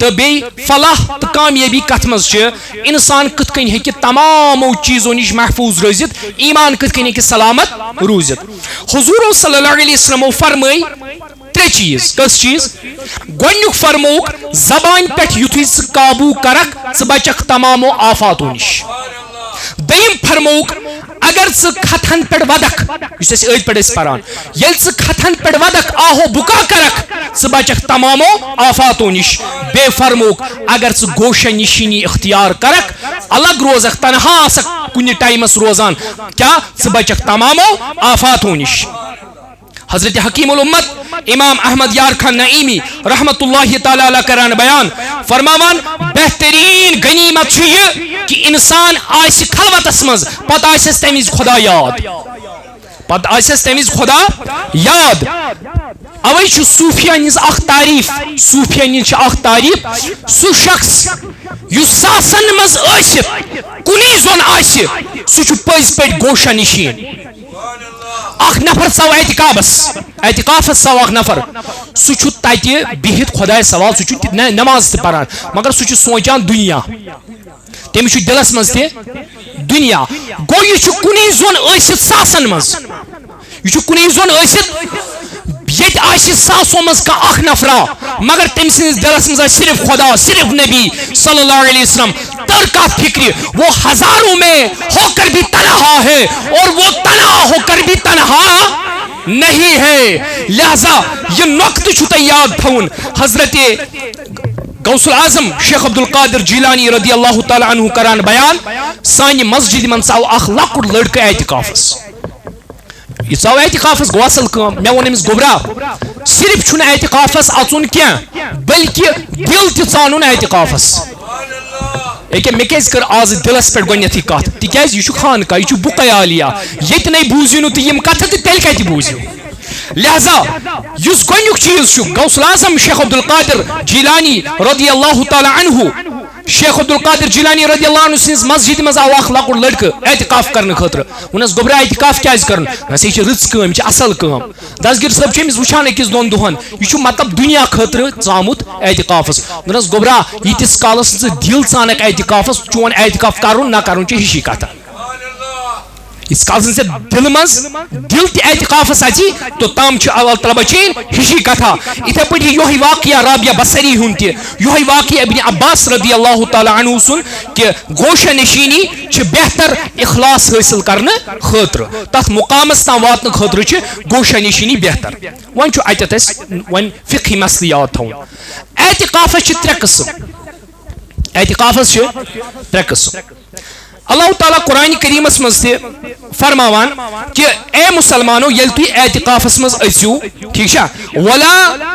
तो बे फलाह तो कामयाबी कथ मज इंसान कथ कन हेकि तमामो चीजों निश महफूज रोजित ईमान कथ कन हेकि सलामत रोजित हुजूर सल्लल्लाहु अलैहि वसल्लम फरमाई त्रे चीज कस चीज गोनुक फरमोक जबान पे युथुई काबू करक बचक तमामो आफातों निश दयम फरमोक अगर खतन पे वदक पे पान ये खतन पे वदक आहो बुका करक बचक तमामो आफातों निश बे फरमोक अगर गोशा निशीनी इख्तियार करक अलग रोजक तनहा कुन टाइमस रोजान क्या बचक तमामो आफातों निश हजरत हकीमुल उम्मत इमाम अहमद यार खान नईमी रहमतुल्लाहि ताला अलैह करान बयान फरमावान बेहतरीन गनीमत कि इंसान आस खलवतस मज पत आस तमिज खुदा याद पत आसस तमिज खुदा याद अवै छु सूफियान अख तारीफ सूफियान तारीफ सु शख्स युस सासन मज आसित कुनी जोन आसि सु छु पज पे गोशा निशीन अख नफर सव एतिकाफस सव अख नफर सु छु तति बिहित खुदा सवाल सु छु नमाज त परान मगर सु छु सोचान दुनिया तमिस छु दिलस मज ते दुनिया गो यह छु कुनी जोन आसित सासन मज यह छु कुनी जोन आसित ये सासों मज का अख नफरा मगर तम दिलस मज सिर्फ खुदा सिर्फ नबी सल्लल्लाहु अलैहि वसल्लम तर का फिक्र वो हजारों में होकर भी तनहा है और वो तनहा होकर भी तनहा नहीं है। लिहाजा ये नुक्ता छु तय याद थवन हजरत गौसुल आजम शेख अब्दुल कादिर जिलानी रदी अल्लाह तआला अन्हु करान बयान सानि मस्जिद मन साव अख लकुट लड़का एतिकाफस यह एतिकाफस गो असल कम मे वो गोबरा सिर्फ छुन एतिकाफस अचुन क्या बल्कि दिल त चानुन एतिकाफस अके मे क्या कर आज दिलस पे गोथी कत तिकाज यह खानका यह बुकयालिया ये नै बूजियो तो यम कथ तो तेल कत बूजियो। लिहाजा युस गोनुक चीज गौसुल आजम शेख अब्दुल कादिर जिलानी रदी अल्लाह तआला अन्हु शेख अब्दुल कादिर जिलानी रदी अल्लाह अन्हु सिंस मस्जिद मज आव अख लकुट लड़का एतिकाफ करने खतर वनस गोबरा एतिकाफ क्या कर यह रच कम असल कम दसगिर सब अमिस वुचान अकिस दोन दोहन यह मतलब दुनिया खतर चामुत एतिकाफस वनस गोबरा यीतिस कालस दिल चानक एतिकाफस चोन एतिकाफ करुन ना करुन हिशी कथा इस काल से दिल मज दिल एतिकाफस अची तो तम अल्लाह तआला बचीन हिशी कथा इथे पे योह वाकिया राबिया बसरी हुन योह वाकिया इब्न अब्बास रदी अल्लाह तआला अन्हु सुन कि गोशा नशीनी बेहतर इखलास हासिल करने खतर तथ मुकामस ताम वातन खतर गोशा नशीनी बेहतर वन अत वन फिक्ही मसले याद थवन एतिकाफस त्रे किस्म एतिकाफस त्रे किस्म अल्लाह ताला कुरान करीमस मज फरमावान कि ए मुसलमानो यल तुम एतिकाफस मज अचू ठीक है वला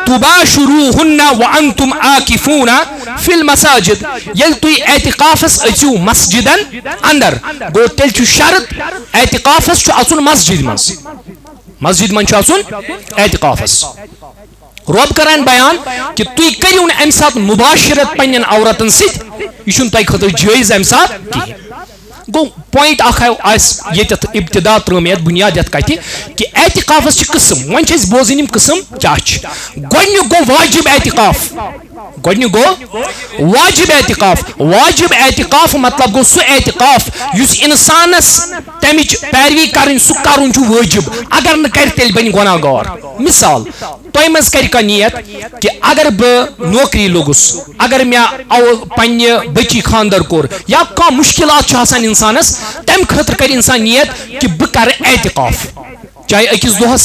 तुबाशुरूहुन्ना व अंतुम आकिफूना फिल मसाजिद यल तुम एतिकाफस अचू मस्जिदन अंदर गो तेल छु शर्त एतिकाफस छु अचुन मस्जिद मन छु अचुन एतिकाफस रब करान बयान कि तुम करियो अम सात मुबाशरत पन्न औरतन सत यह तय खतर जायज अम सात कहीं गो पॉइंट ये इब्तिदा त्रम ये बुनियाद ये कत कि एतिकाफस किस्म वन बोजन किस्म क्या गो वाजिब एतिकाफ गो वाजिब एतिकाफ मतलब गो सह एतिकाफ युस इंसानस तमिच पैरवी कर सह कर वाजिब अगर न कर तेल बन गुनाहगार मिसाल तुम मज कर नियत कि अगर बह नौकरी लोगुस अगर मे पन्ने बची खानदर कोर या कह मुश्किलात इंसानस तम खतर कर इंसान नियत कि बह कर एतिकाफ चाहे अकिस दोहस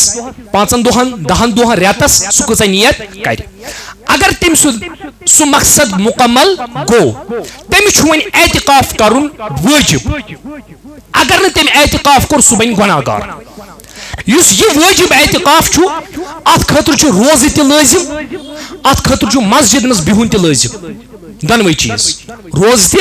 5 दोहन 10 दोहन रेतस सह कस नियत कर अगर तम सह मकसद मुकम्मल गो तमिस वन एतिकाफ करुन वाजिब अगर न तम एतिकाफ कोर सह बन गुनाहगार युस यह वाजिब एतिकाफ छु अत खतर छु रोज त लाजिम अत खतर छु मस्जिद मज बिहुन त लाजिम दनवे चीज रोज त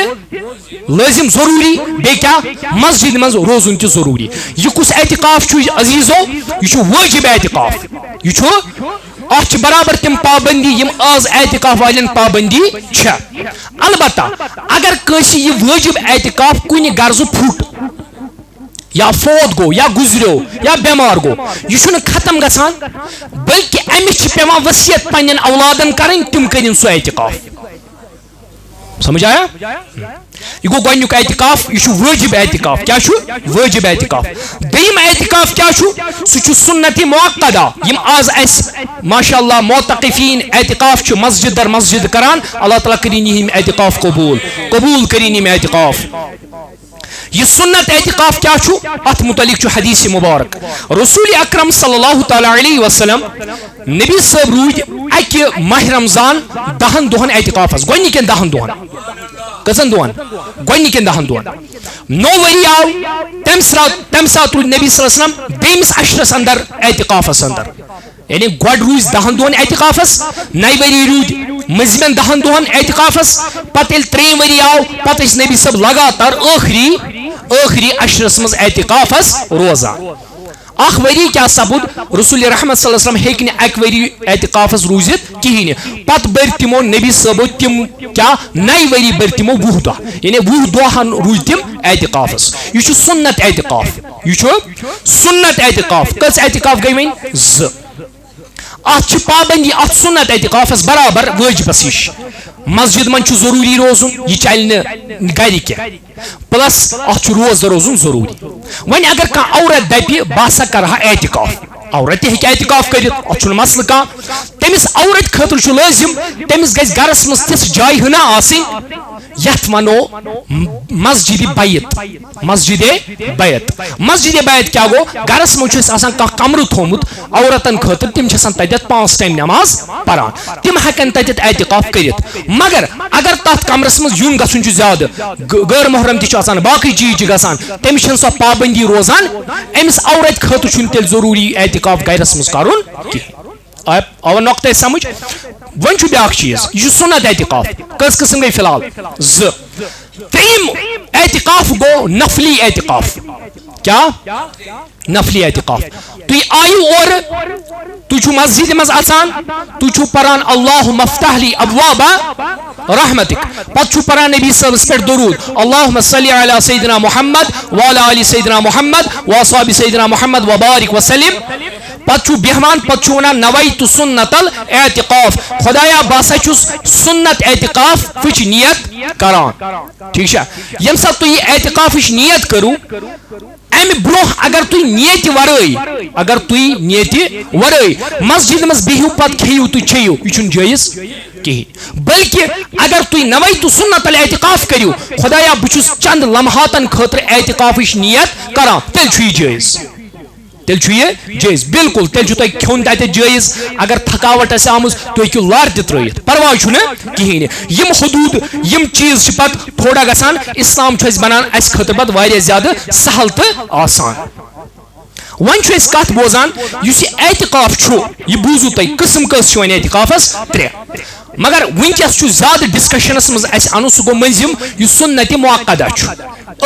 लाजिम जरूरी बे क्या मस्जिद मज रोजुन त जरूरी यह कुस एतिकाफ छु अजीजो यह छु वाजिब एतिकाफ यह छु अत बराबर तम पाबंदी यम आज एतिकाफ वालन पाबंदी छ अलबत्ता अगर कसी यह वाजिब एतिकाफ कुन गर्ज फुट या फोत गो या गुजरो या बेमार गो यह खत्म गसान बल्कि अमिस पेवान वसीयत पन्न औलादन करें तम करें सह एतिकाफ समझ आया यह गो गोनुक एतिकाफ यह वाजिब एतिकाफ क्या वाजिब एतिकाफ दयम एतिकाफ क्या सह सुन्नत मुअक्कदा यम आज अस माशाअल्लाह मोतकिफीन एतिकाफ मस्जिद दर मस्जिद करान अल्लाह ताला करीन यम एतिकाफ कबूल करीन यम एतिकाफ यह सुन्नत एतिकाफ क्या अत मुतलिक हदीस मुबारक रसूल अकरम सल्लल्लाहु तआला अलैहि वसल्लम नबी साहब रूद अक माह रमजान 10 दोहन एतिकाफस गोनिकन 10 दोहन कसन दोहन गोनिकन 10 दोहन 9 वरी आव तम सात रूद नबी सल्लल्लाहु अलैहि वसल्लम बेमिस अशरस अंदर एतिकाफस अंदर यानी गोड रूज 10 दोहन एतिकाफस 9 वरी रूद मजमन 10 दोहन एतिकाफस पत 3 वरी आव पत नबी साहब लगातार आखिरी अशरस मज एतिकाफस रोजान अख वरी क्या सबूत रसूल रहमत सल्लल्लाहु अलैहि वसल्लम हेक न अक वरी एतिकाफस रूजित कहीं पत बर तिमो नबी सबो तिम क्या नई वरी बर तिमो 20 दह यानी 20 दहन रूज तिम एतिकाफस यह सुन्नत एतिकाफ यह सुन्नत एतिकाफ कस एतिकाफ गई वन ज अत पाबंदी अत सुन्नत एतिकाफस बराबर वाजिबस हिश मस्जिद मन जरूरी रोजुन यह चल गर क्या प्लस अत रोजदर रोजुन जरूरी वन अगर कह औरत दपि बह करहा एतिकाफ औरत एतिकाफ कर अत मसल कह तमिस औरत खतर लाजिम तमिस गस गरस मज तिस जाय हना यथ वनो मस्जिद बैत मस्जिद बैत मस्जिद बैत क्या गो गरस मज कह कमर थोमुत औरतन खतर तिम तत 5 टाइम नमाज परान तिम हेकन तत एतिकाफ कर मगर अगर तथ कमरस मज यून गसन ज्यादा गैर मोहरम ती बाकी चीज गसान तमिस सो पाबंदी रोजान अमिस औरत खतर तेल जरूरी एतिकाफ गरस मज करुन आव नोकते समझ वन ब्या चीज यह सुन्नत एतिकाफ कस किस्म गई फिलहाल ज त्रीम एतिकाफ गो नफली एतिकाफ क्या नफली एतिकाफ तुम आयु और तुझ मस्जिद मज अचान तुझ परान अल्लाह मफ्तहली अबवाबा रहमतिक पत परान नबी सबस पे दरूद अल्लाहुम्मा सल्ली अला सय्यिदिना मुहम्मद व अला आलि सय्यिदिना मुहम्मद व अस्हाबि सय्यिदिना मुहम्मद व बारिक व सल्लिम पत बेहमान पत वनान नवैतु सुन्नतल एतिकाफ खुदाया बसा सुन्नत एतिकाफ फिच नियत करान ठीक है यम सात तुम एतिकाफ नियत करू अम ब्रोह अगर तुम नियत वरई अगर तुम नियत वरई मस्जिद मज बिहू पत खेयू तुम चेयू यह जायज कहीं बल्कि अगर तुम नवैतु सुन्नतल एतिकाफ करू खुदाया बहुत चंद लम्हातन खतर एतिकाफ नियत करान तेल जायज तेल जायज बिल्कुल तेल खोन तत जायज अगर थकावट आम तुम हेकू लार त्रित परवाह कहीं यम हदूद यम चीज पत थोड़ा गसान इस्लाम बनान अस खतर पत वारिया ज्यादा सहल तो आसान वन कत बोजान एतिकाफ यह बूजू तुम किस्म कस वन एतिकाफस 3 मगर वनकस ज्यादा डिस्कशनस मज अनु सह गो मंजिम यह सुन्नत मुअक्कदा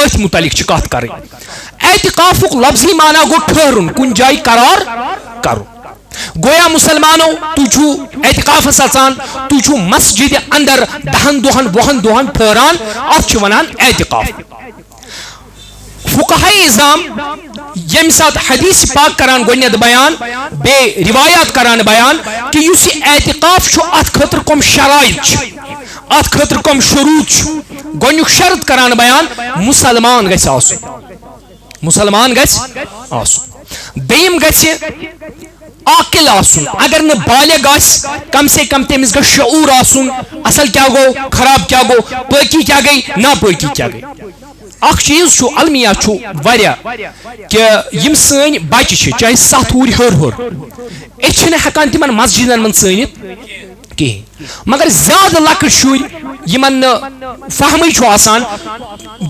अथ मुतलिक कत कर एतिकाफुक लफ्जी माना गो ठहरुन कुन जाय करार करुन गोया मुसलमानो तुझू एतिकाफस अचान तुझू मस्जिद अंदर 10 दोहन 20 दोहन ठहरान अथ वनान एतिकाफ फुकहाए इज़ाम यम साथ हदीस पाक करान गोनियत बयान बे रिवायात करान बयान कि युस एतिकाफ अत खतर कम शराइत अत खतर कम शुरूत गोनियुक शर्त करान बयान मुसलमान गस आसुन मुसलमान गस आसुन बेयम गस आकिल आसुन अगर न बालिग आस कम से कम तमिस गस शऊर आसुन असल क्या गो खराब क्या गो पाकी क्या गई ना पाकी क्या गई अख चीज अलमिया वारिया कि यम सन बच्चे चाहे 7 वुर हर हेकान तिमन मस्जिदन मन सनित कहीं मगर ज्यादा लक शुर यमन फहम आसान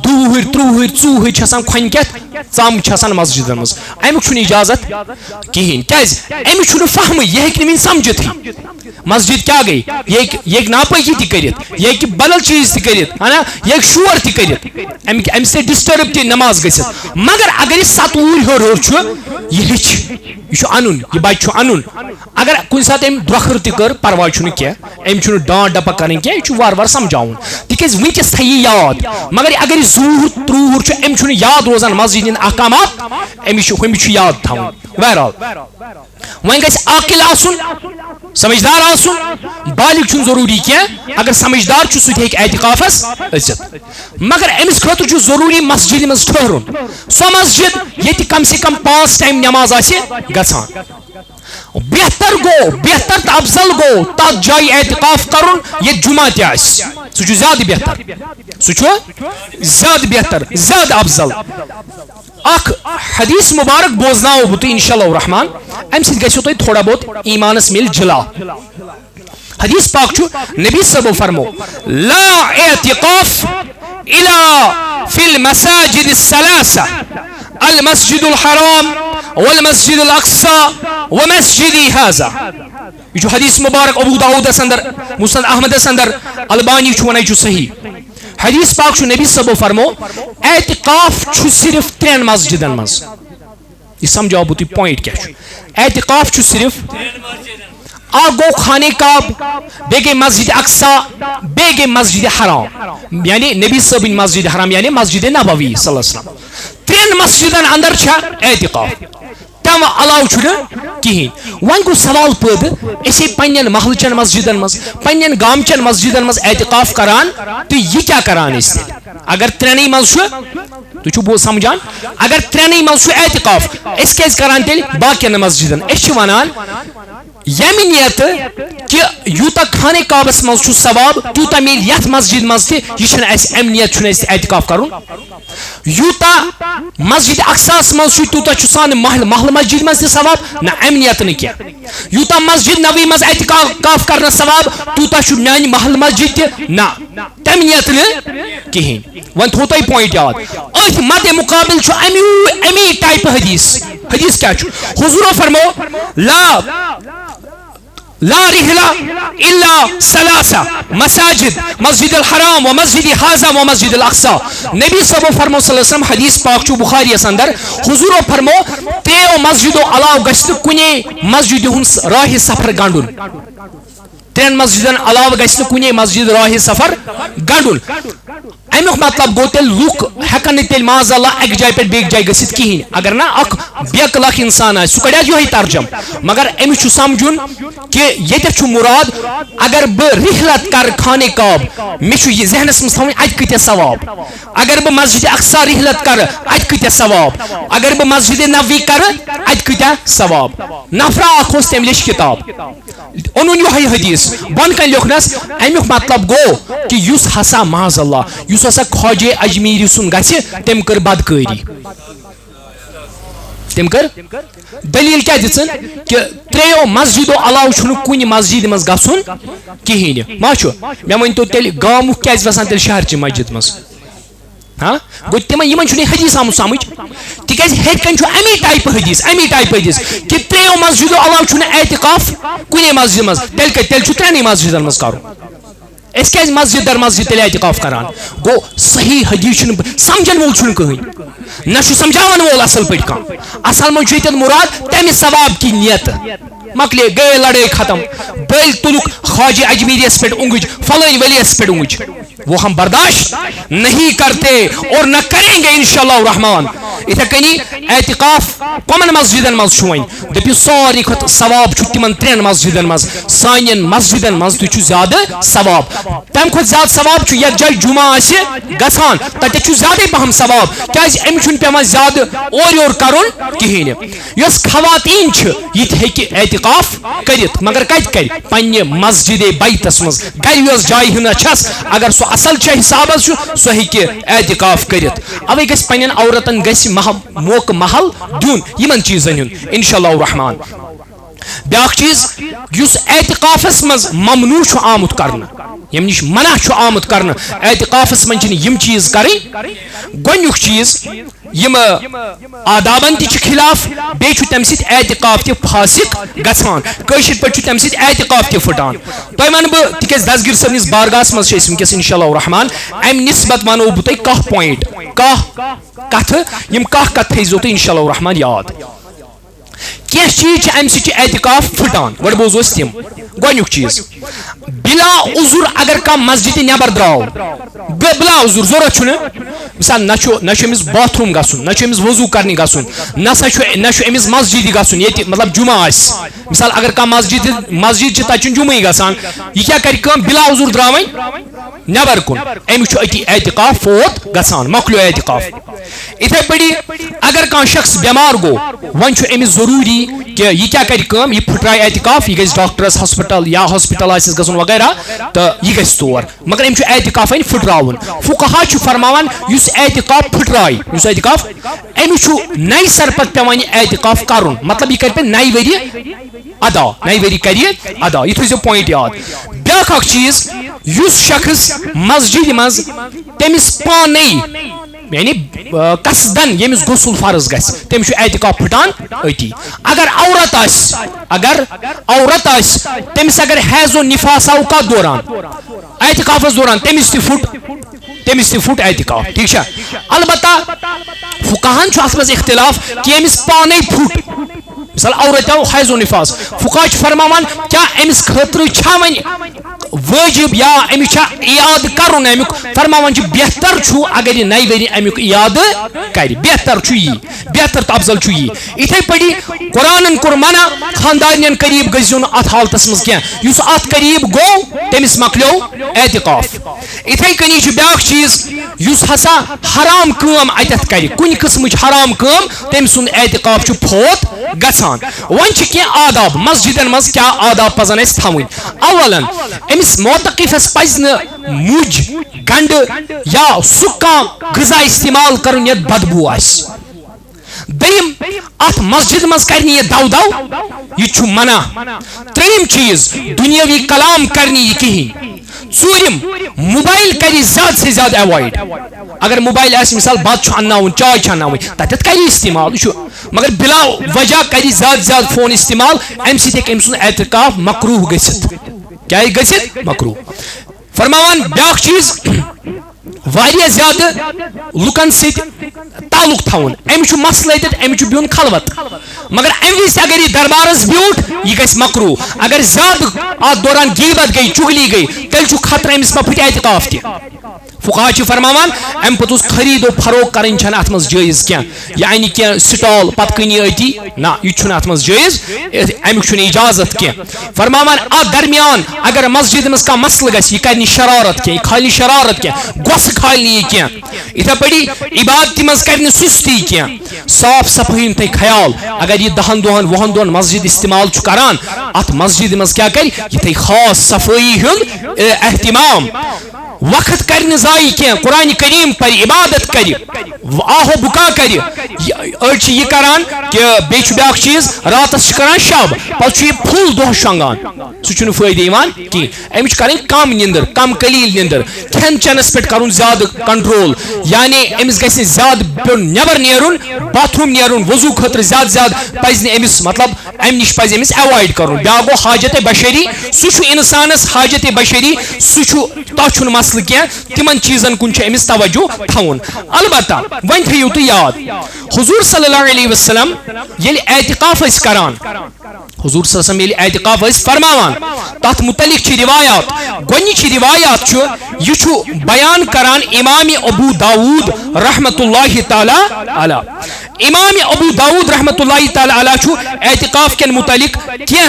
2 वुर 3 वुर 4 वुर खोनकत चम मस्जिदन मज अमुक इजाजत कहीं क्या अमिक फहम यह हेक समझित मस्जिद क्या गई ये नापाकी तक बदल चीज तक यह शोर तक अम से डिस्टर्ब ती नमाज गसित मगर अगर यह 7 वुर हर यह अन यह बच्चे अन अगर कुछ सात द्रोखर तक परवाह क्या अम डांट डपा कर यह वार वार समझाउन तिज वनकस थी याद मगर अगर यह 2 वुर 3 वुर अम याद रोजान मस्जिद अहकामात अमिश याद थवन बहरहाल वन गस आकिल आसुन समझदार आसुन बालिग जरूरी क्या अगर समझदार सह एतिकाफस अजित मगर अमिस खतर जरूरी मस्जिद मज ठहरुन सो मस्जिद ये कम से कम 5 टाइम नमाज गसान बेहतर तो अफजल गो तथ जाय एतिकाफ करुन ये जुमा सह ज्यादा बेहतर सह बेहतर ज्यादा अफजल अख हदीस मुबारक बोजनाओ बह इंशाअल्लाह रहमान अम सो थोड़ा बहुत ईमानस मिल जिला हदीस पाक नबी सब फरमो ला एतिकाफ इला फिल मसाजिद सलासा अल मस्जिदुल हराम वल मस्जिदुल अक्सा व मस्जिदी हाजा यह हदीस मुबारक अबू दाऊद अंदर मुस्नद अहमद अंदर अलबानी वन सही हदीस पाक नबी सब फरमो एतिकाफ सिर्फ 3 मस्जिदन मज यह समझाओ बह तुम पॉइंट क्या एतिकाफ सिर्फ गो खाने काब बे गई मस्जिद अक्सा बे गई मस्जिद हराम यानी नबी सबन मस्जिद हराम यानी मस्जिद नबवी सल्लल्लाहु अलैहि वसल्लम त्रेन मस्जिदन अंदर एतिकाफ तम अलाव कहें वन गो सवाल पैद असे पन्न महलचन मस्जिदन मज पन्न गामचन मस्जिदन मज एतिकाफ करान तो यह क्या करान अगर त्रेन मज तुम समझान अगर त्रेन मज एतिकाफ क्या करान तेल बाकियन मस्जिदन वनान यमि नियत कि यूता खाने काबस मज सवाब तूता मिल यथ मस्जिद मज तह नियत एतिकाफ कर यूता मस्जिद अक्सास मज तूता सान महल मस्जिद मज सवाब ना अम नियत न क्या यूता मस्जिद नबी मज एतिकाफ कर सवाब तूता मान महल मस्जिद तह ना तम नियत न कहें वन थो तुम पॉइंट याद अथ मद मुकाबिल अमी टाइप हदीस क्या हुजूर फरमो ला रिहला इल्ला सलासा मसाजिद मस्जिद अल हराम व मस्जिद हाजा व मस्जिद अल अक्सा नबी सब फरमो सल्लल्लाहु अलैहि वसल्लम हदीस पाक छु बुखारी अंदर हुजूर फरमो तेओ मस्जिदो अलाव गस्त कुने मस्जिद हुन राह सफर गंडुन त्रेन मस्जिदन अलाव गस्त कुने मस्जिद राह सफर गंडुन अमुक मतलब गो तेल लुक हेकन तेल माज अल्लाह एक जाय पे बेक जाय गसित कहीं अगर ना अख बेक लाख इंसान आ सु कड़ा यो तर्जम मगर अमि छु समझुन कि ये छु मुराद अगर ब रिहलत कर खाने काब मे छु ये जहनस में थवन अज कत सवाब अगर ब मस्जिद अक्सा रिहलत कर अज कत सवाब अगर ब मस्जिद नबवी कर अज कत सवाब नफरा अखोस तम लिख किताब ओनुन यो हदीस बन कन लिखनस अमुक मतलब गो कि युस हसा माज अल्लाह युस हसा ख्वाजे अजमीरी सुन गछि तम कर बदकारी तम कर दलील क्या दिसन कि त्रेयो मस्जिदो अलाव छु कुन मस्जिद मज गसुन कहीं मा छु मे वन तो तेल गाम क्या वसान तेल शहर च मस्जिद मज हाँ गो तम हदीस आम समझ तिकाज हेकन अमी टाइप हदीस कि त्रेयो मस्जिदो अलाव छु एतिकाफ कुन मस्जिद मज तेल छु त्रेन मस्जिदन मज कर क्या मस्जिद दर मस्जिद तेल एतिकाफ करान गो सही हदीस समझन वोल कहीं न समझावन वोल असल पे असल मन मुराद तम सवाब की नियत मकले गए लड़ाई खत्म बल तुलुक ख्वाजे अजमीरियस पे उंगुज फलानी वलियस पे उंगुज वो हम बर्दाश्त नहीं करते और न करेंगे इंशाअल्लाह रहमान इथे कनी एतिकाफ कमन मस्जिदन मज वन दपि सारी खत सवाब तिमन त्रेन मस्जिदन मज सानियन मस्जिदन मज तु ज्यादा सवाब तम खत ज्यादा सवाब यथ जाय जुमा गसान तत ज्यादा पहम सवाब क्या अम पे ज्यादा और योर करुन कहें यस खवातीन ये एतिकाफ करित मगर कत कर पन्ने मस्जिद बैतस मज गर जाय हिना छस अगर सो असल हिसाब सो हेकि एतिकाफ करित अवे गस पन्न औरतन गस मोक महल दुन यमन चीजन हुन इंशाअल्लाह रहमान ब्याक चीज युस एतिकाफस मज ममनू आमुत करना यम निश मना आमुत करना एतिकाफस मज यम चीज करें गोनुक चीज यम आदाबन ति खिलाफ बे तम सत एतिकाफ ति फासिक गसान कशिर पे तम सत एतिकाफ ति फुटान तय वन बह तिक दसगिर सबनिस बारगास मज वनकस इंशाअल्लाह रहमान अम निस्बत वनो बह तुम कह पॉइंट कथ यम कह कथ थो तुम इंशाअल्लाह रहमान याद क्या चीज अम एतिकाफ फुटान गो बोजोस तम गोनुक चीज बिला उजुर अगर कह मस्जिद नबर द्राव बिला उजुर जरूरत मिसाल नमिस बाथरूम गसुन नमिस वजू करने गसुन नमिस मस्जिद गसुन ये मतलब जुमा मिसाल अगर कह मस्जिद तक जुमे गसान यह क्या कर बिला उजुर द्रावन नबर कुन अमिस अति एतिकाफ फोत गसान मकलो एतिकाफ इथे पड़ी अगर कह शख्स बीमार गो वन अमिस जरूरी कि यह क्या कर यह फुट्राय एतिकाफ यह गस डॉक्टरस हॉस्पिटल या हॉस्पिटल गसुन वगैरह तो यह गस तौर मगर अम एतिकाफ वन फुट्रावन फुकहा फरमान युस एतिकाफ फुट्राय युस एतिकाफ अमिस नई सर पे पेवान एतिकाफ करुन मतलब यह कर नई वरी अदा नई वरी कर अदा यह थो पॉइंट याद ब्याख चीज युस शख्स मस्जिद मज तमिस पाने यानी कसदन यमिस गुसल फर्ज गस तमिस एतिकाफ फुटान अति अगर औरत तमिस अगर हैजो निफास का दौरान एतिकाफस दौरान तमिस फुट तमिस फुट एतिकाफ ठीक है। अलबत्ता फुकाहन अत मज इख्तिलाफ कि अमिस पाने फुट मिसाल औरत हैज़ो निफास फुका फरमान क्या अमिस खतर वन वाजिब या अमिस याद करुन अमुक फरमान बेहतर अगर यह नई वरी अमुक याद कर बेहतर बेहतर तो अफजल यी इथे पड़ी कुरान कोर मना खानदान करीब गो अत हालत मज क्या अत करीब गो तमिस मकलो एतिकाफ। इथे कनी ब्या चीज हसा हराम कम अत कर कुन किस्म हराम कम तम सुन एतिकाफ फोत गसान। वन आदाब मस्जिदन मज क्या आदाब पजन थवन अवलन अमिस मोतकिफस पज मुज गंड या सह गजा इस्तेमाल कर बदबू दम अत मस्जिद मज कर दव दव यह मना। त्रिम चीज दुनियावी कलाम कर कहें। चूरिम मोबाइल कर ज्यादा से ज्यादा अवॉइड। अगर मोबाइल मिसाल बत अन्नावन चाय अन्नावन तथ कर इस्तेमाल मगर बिला वजह कर ज्यादा ज्यादा फोन इस्तेमाल अम सम सुन एतिकाफ मकरूह क्या मकरूह। फरमान ब्या चीज वारिया ज्यादा लुकन ताल्लुक थवन अम मसल अम बिहुन खलवत मगर अम विज अगर यह दरबारस ब्यूट यह गि मकरूह। अगर ज्यादा अत दौरान गीबत गई चुगली गई तेल खतर अमिस मा फुट एतिकाफ तह। फुकाहा फरमान अम पे खरीदो फरोख कर अत मज जायज क्या यानी क्या स्टॉल पत कनी अति ना यह अत मज जायज अमुक इजाजत क्या। फरमान अत दरमियान अगर मस्जिद मज कह मसल गि कर शरारत क्या खाली शरारत क्या गोस खाल क्या इथे पड़ी इबादत मज कर सुस्ती क्या साफ सफाई थे ख्याल। अगर यह 10 दोहन 20 दोहन मस्जिद इस्तेमाल करान अत मस्जिद मज क्या कर यह खास सफाई हुंद एहतिमाम वक्त कर जाय क्या कुरान करीम पर इबादत कर आहो बुका कर यह करान कि बे ब्या चीज रात करान शब पे फुल दह शंगान सह फायदे कहीं अमिच कर कम निंदर कम कलील निंदर खेन चेनस पे कर ज्यादा कंट्रोल यानी अमिस गि ज्यादा नबर नेरुन बाथरूम नेरुन वजू खतर ज्यादा ज्यादा पज अमिस मतलब अम नश पज अमिस अवॉइड कर। ब्या गो हाजत बशरी सह इंसानस हाजत बशरी सह तथ मसल क्या तिमन चीजन कुन अमिस तवज्जो थवन। अलबत्ता वन थो तुम याद हुजूर सल्लल्लाहु अलैहि वसल्लम येल एतिकाफ करान हुजूर सल्लल्लाहु अलैहि वसल्लम एतिकाफ फरमावान तथ मुतलिक रिवायात गोनिच रिवायात यह बयान करान इमाम अबू दाऊद रहमतुल्लाहि तआला अलैह। इमाम अबू दाऊद रहमतुल्लाहि तआला अलैह एतिकाफ के मुतलिक क्या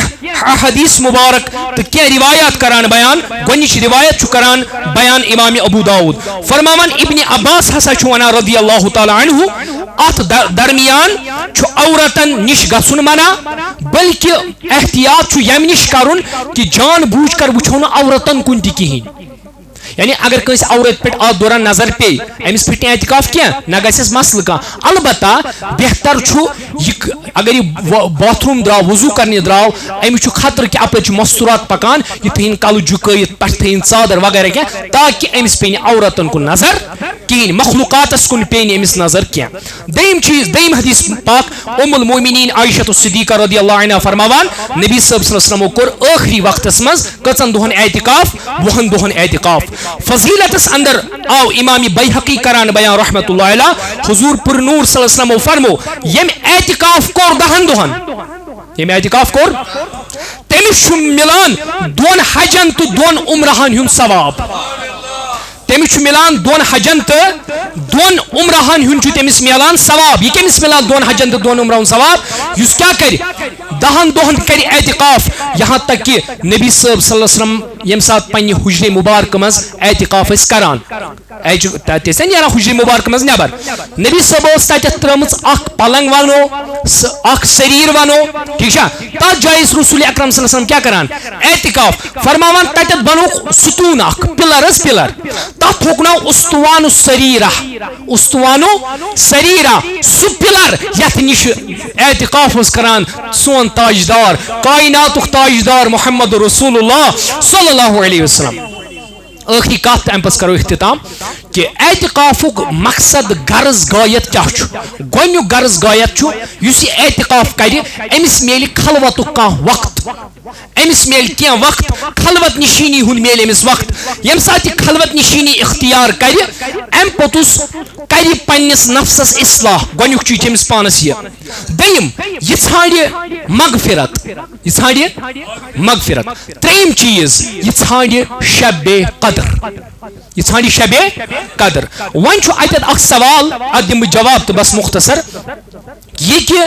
हदीस मुबारक तो क्या रिवायात करान बयान गोनिच रिवायत करान बयान इमाम अबू दाऊद फरमावन इब्न अब्बास हसा वन रदियल्लाहु तआला अन्हु अत दरमियान औरतन निश गसुन मना बल्कि एहतियात यम निश करुन कि जान बूझ कर वुछो न औरतन कुन कहीं यानी अगर कस औरत पे अत दौरान नजर पे अमिस फिट एतिकाफ क्या न गस मसल कह। अलबत्ता बेहतर अगर यह बाथरूम द्राव वजू करने द्राव अमिस खतर कि अप मस्तूरात पकान यह थन कल झुकत पे थन चादर वगैरह क्या ताकि अमिस पे औरतन कुन नजर कहें मखलूकातस कुन पे अमिस नजर क्या। दम चीज दम हदीस पाक उम्मुल मोमिनीन आयशा सिद्दीका रदियल्लाहु अन्हा फरमावान नबी सल्लल्लाहु अलैहि वसल्लम कोर आखिरी वक्तस मज कचन दोहन एतिकाफ 20 दोहन एतिकाफ। फजीलतस अंदर आओ इमाम बैहकी करान बयान रहमतुल्लाह अलैह हुजूर पुर नूर सल्लल्लाहु अलैहि वसल्लम फरमो यम एतिकाफ कोर 10 दोहन यम एतिकाफ कोर तमिस मिलान 2 हजन तो 2 उम्रहन हुन सवाब तमिस मिलान 2 हजन तो 2 उम्रहन हुन तमिस मिलान सवाब। यह कमिस मिलान 2 हजन तो 2 उम्रहन सवाब युस क्या कर 10 दोहन कर एतिकाफ यहाँ तक कि नबी सल्लल्लाहु अलैहि वसल्लम यम साथ पन्ने हुजरे मुबारक मज एतिकाफ करान नीरा हुजरे मुबारक मज नबर नबी सब त्रमच पलंग वनो शरीर वनो ठीक है तथ जाय रसूल अकरम सल्लल्लाहु अलैहि वसल्लम क्या करान एतिकाफ फरमावान तत बनो सुतून पिलर तथ थोक नाव उस्तवानु सरीरा सु पिलर यथ निश एतिकाफ करान सोन ताजदार कायनातुक ताजदार मोहम्मद रसूलुल्लाह सल्लल्लाहु अलैहि वसल्लम। आखिरी कत अम पस करो इख्तिताम कि एतिकाफुक मकसद गर्ज गायत क्या गोनिक गर्ज गायत एतिकाफ कर अमिस मेल खलवतुक कह वक्त अमिस मेल क्या वक्त खलवत निशीनी हुन मेल अमिस वक्त यम साथ खलवत निशीनी इख्तियार कर अम पोतुस कर पन्निस नफ्सस इस्लाह गोनुक चीज अमिस पानस ये दयम ये छाड़े मगफिरत ये छाड़े मगफिरत त्रेम चीज ये छाड़े शब कदर ये छाड़े शब कदर वन अत सवाल अत दिम जवाब तो बस मुख्तसर ये कि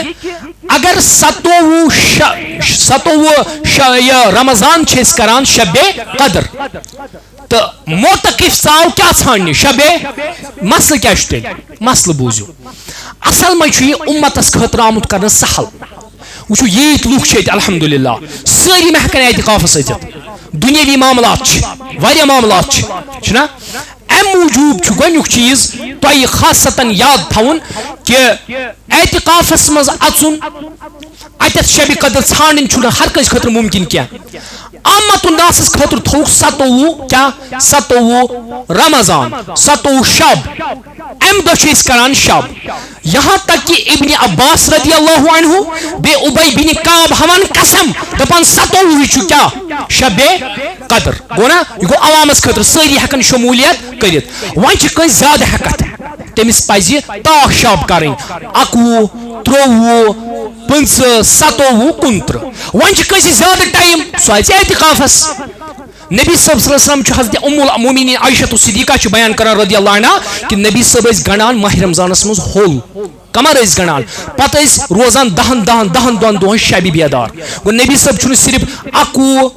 अगर 27 रमजान करान शब कदर तो मोतकिफ चाव क्या छाड़ने शब मसल क्या मसल बूझो असल मे उम्मतस खतर आमुत कर सहल वो यीत लूख अल्हम्दुलिल्लाह सारी मे हेकन एतिकाफ सत दुनियावी मामलात वारिया मामलात अम मूजूब गोनुक चीज तुह खासतन याद थवन कि एतिकाफस मज अचुन अत शब कदर छाड़न हर कंस खतर मुमकिन क्या आमतुन्नास खतर थोक 27 रमजान 27 शब अम दो करान शब यहाँ तक कि इब्न अब्बास रदियल्लाहु अन्हु बे उबई बिन काब हवन कसम दपान 27 क्या शब कदर गो ना यह गो अवामस खतर सारी हेकन शमूलियत करित वन कस ज्यादा हेकत तमिस पज ताक शब कर 21 23 25 27 29 वन कस ज्यादा टाइम सह एतिकाफस नबी सल्लल्लाहु हज़रत उम्मुल मोमिनीन आयशा सिद्दीक़ा बयान करान रदियल्लाहु अन्हा कि नबी सब गणान माह रमजानस मज होल कमर गणान पत रोजान 10 दोहन शब बेदार गो नबी सब सिर्फ 21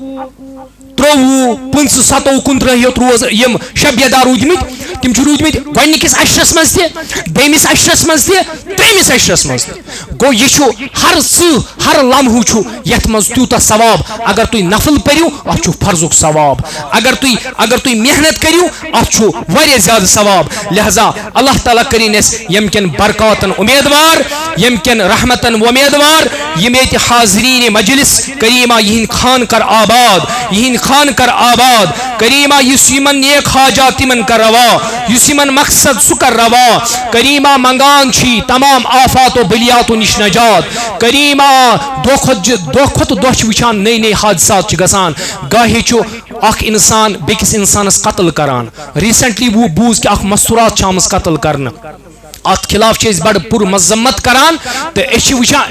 23 25 27 29 योत रोज यम शब बेदार रूदमित तिम रूदमित गोनिकिस अशरस मज दमिस अशरस मज त्रेमिस अशरस मज गो यह हर लम्हू यथ मज तूता सवाब अगर तुम नफल परो अत फर्जुक सवाब अगर तुम मेहनत करो अत ज्यादा सवाब लिहाजा अल्लाह ताला करीन यम कन बरकतन उम्मीदवार यम कन रहमतन उम्मीदवार यम ये हाजरीन मजलिस करीमा यहन खान कर आबाद करीमा युसिमन नेक हाजा तिमन कर रवा युसिमन मकसद सुकर रवा करीमा मंगान छी तमाम आफात बलियात निश नजात करीमा दोखत दोछ वुचान नई हादसात गसान गाहे अख इंसान बेकिस इंसानस कत्ल करान रिसेंटली वो बूज कि अख मस्तूरात आमस कत्ल करना अत खिलाफ बड़ पुर मजम्मत करान तो वुचान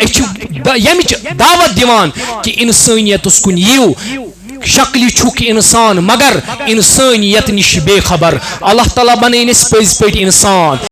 यमिच दावत दिवान कि इंसानियत कुन यू शक्ल छुक इंसान मगर इंसानियत निश बेखबर अल्लाह ताला बनैन पज पे इंसान।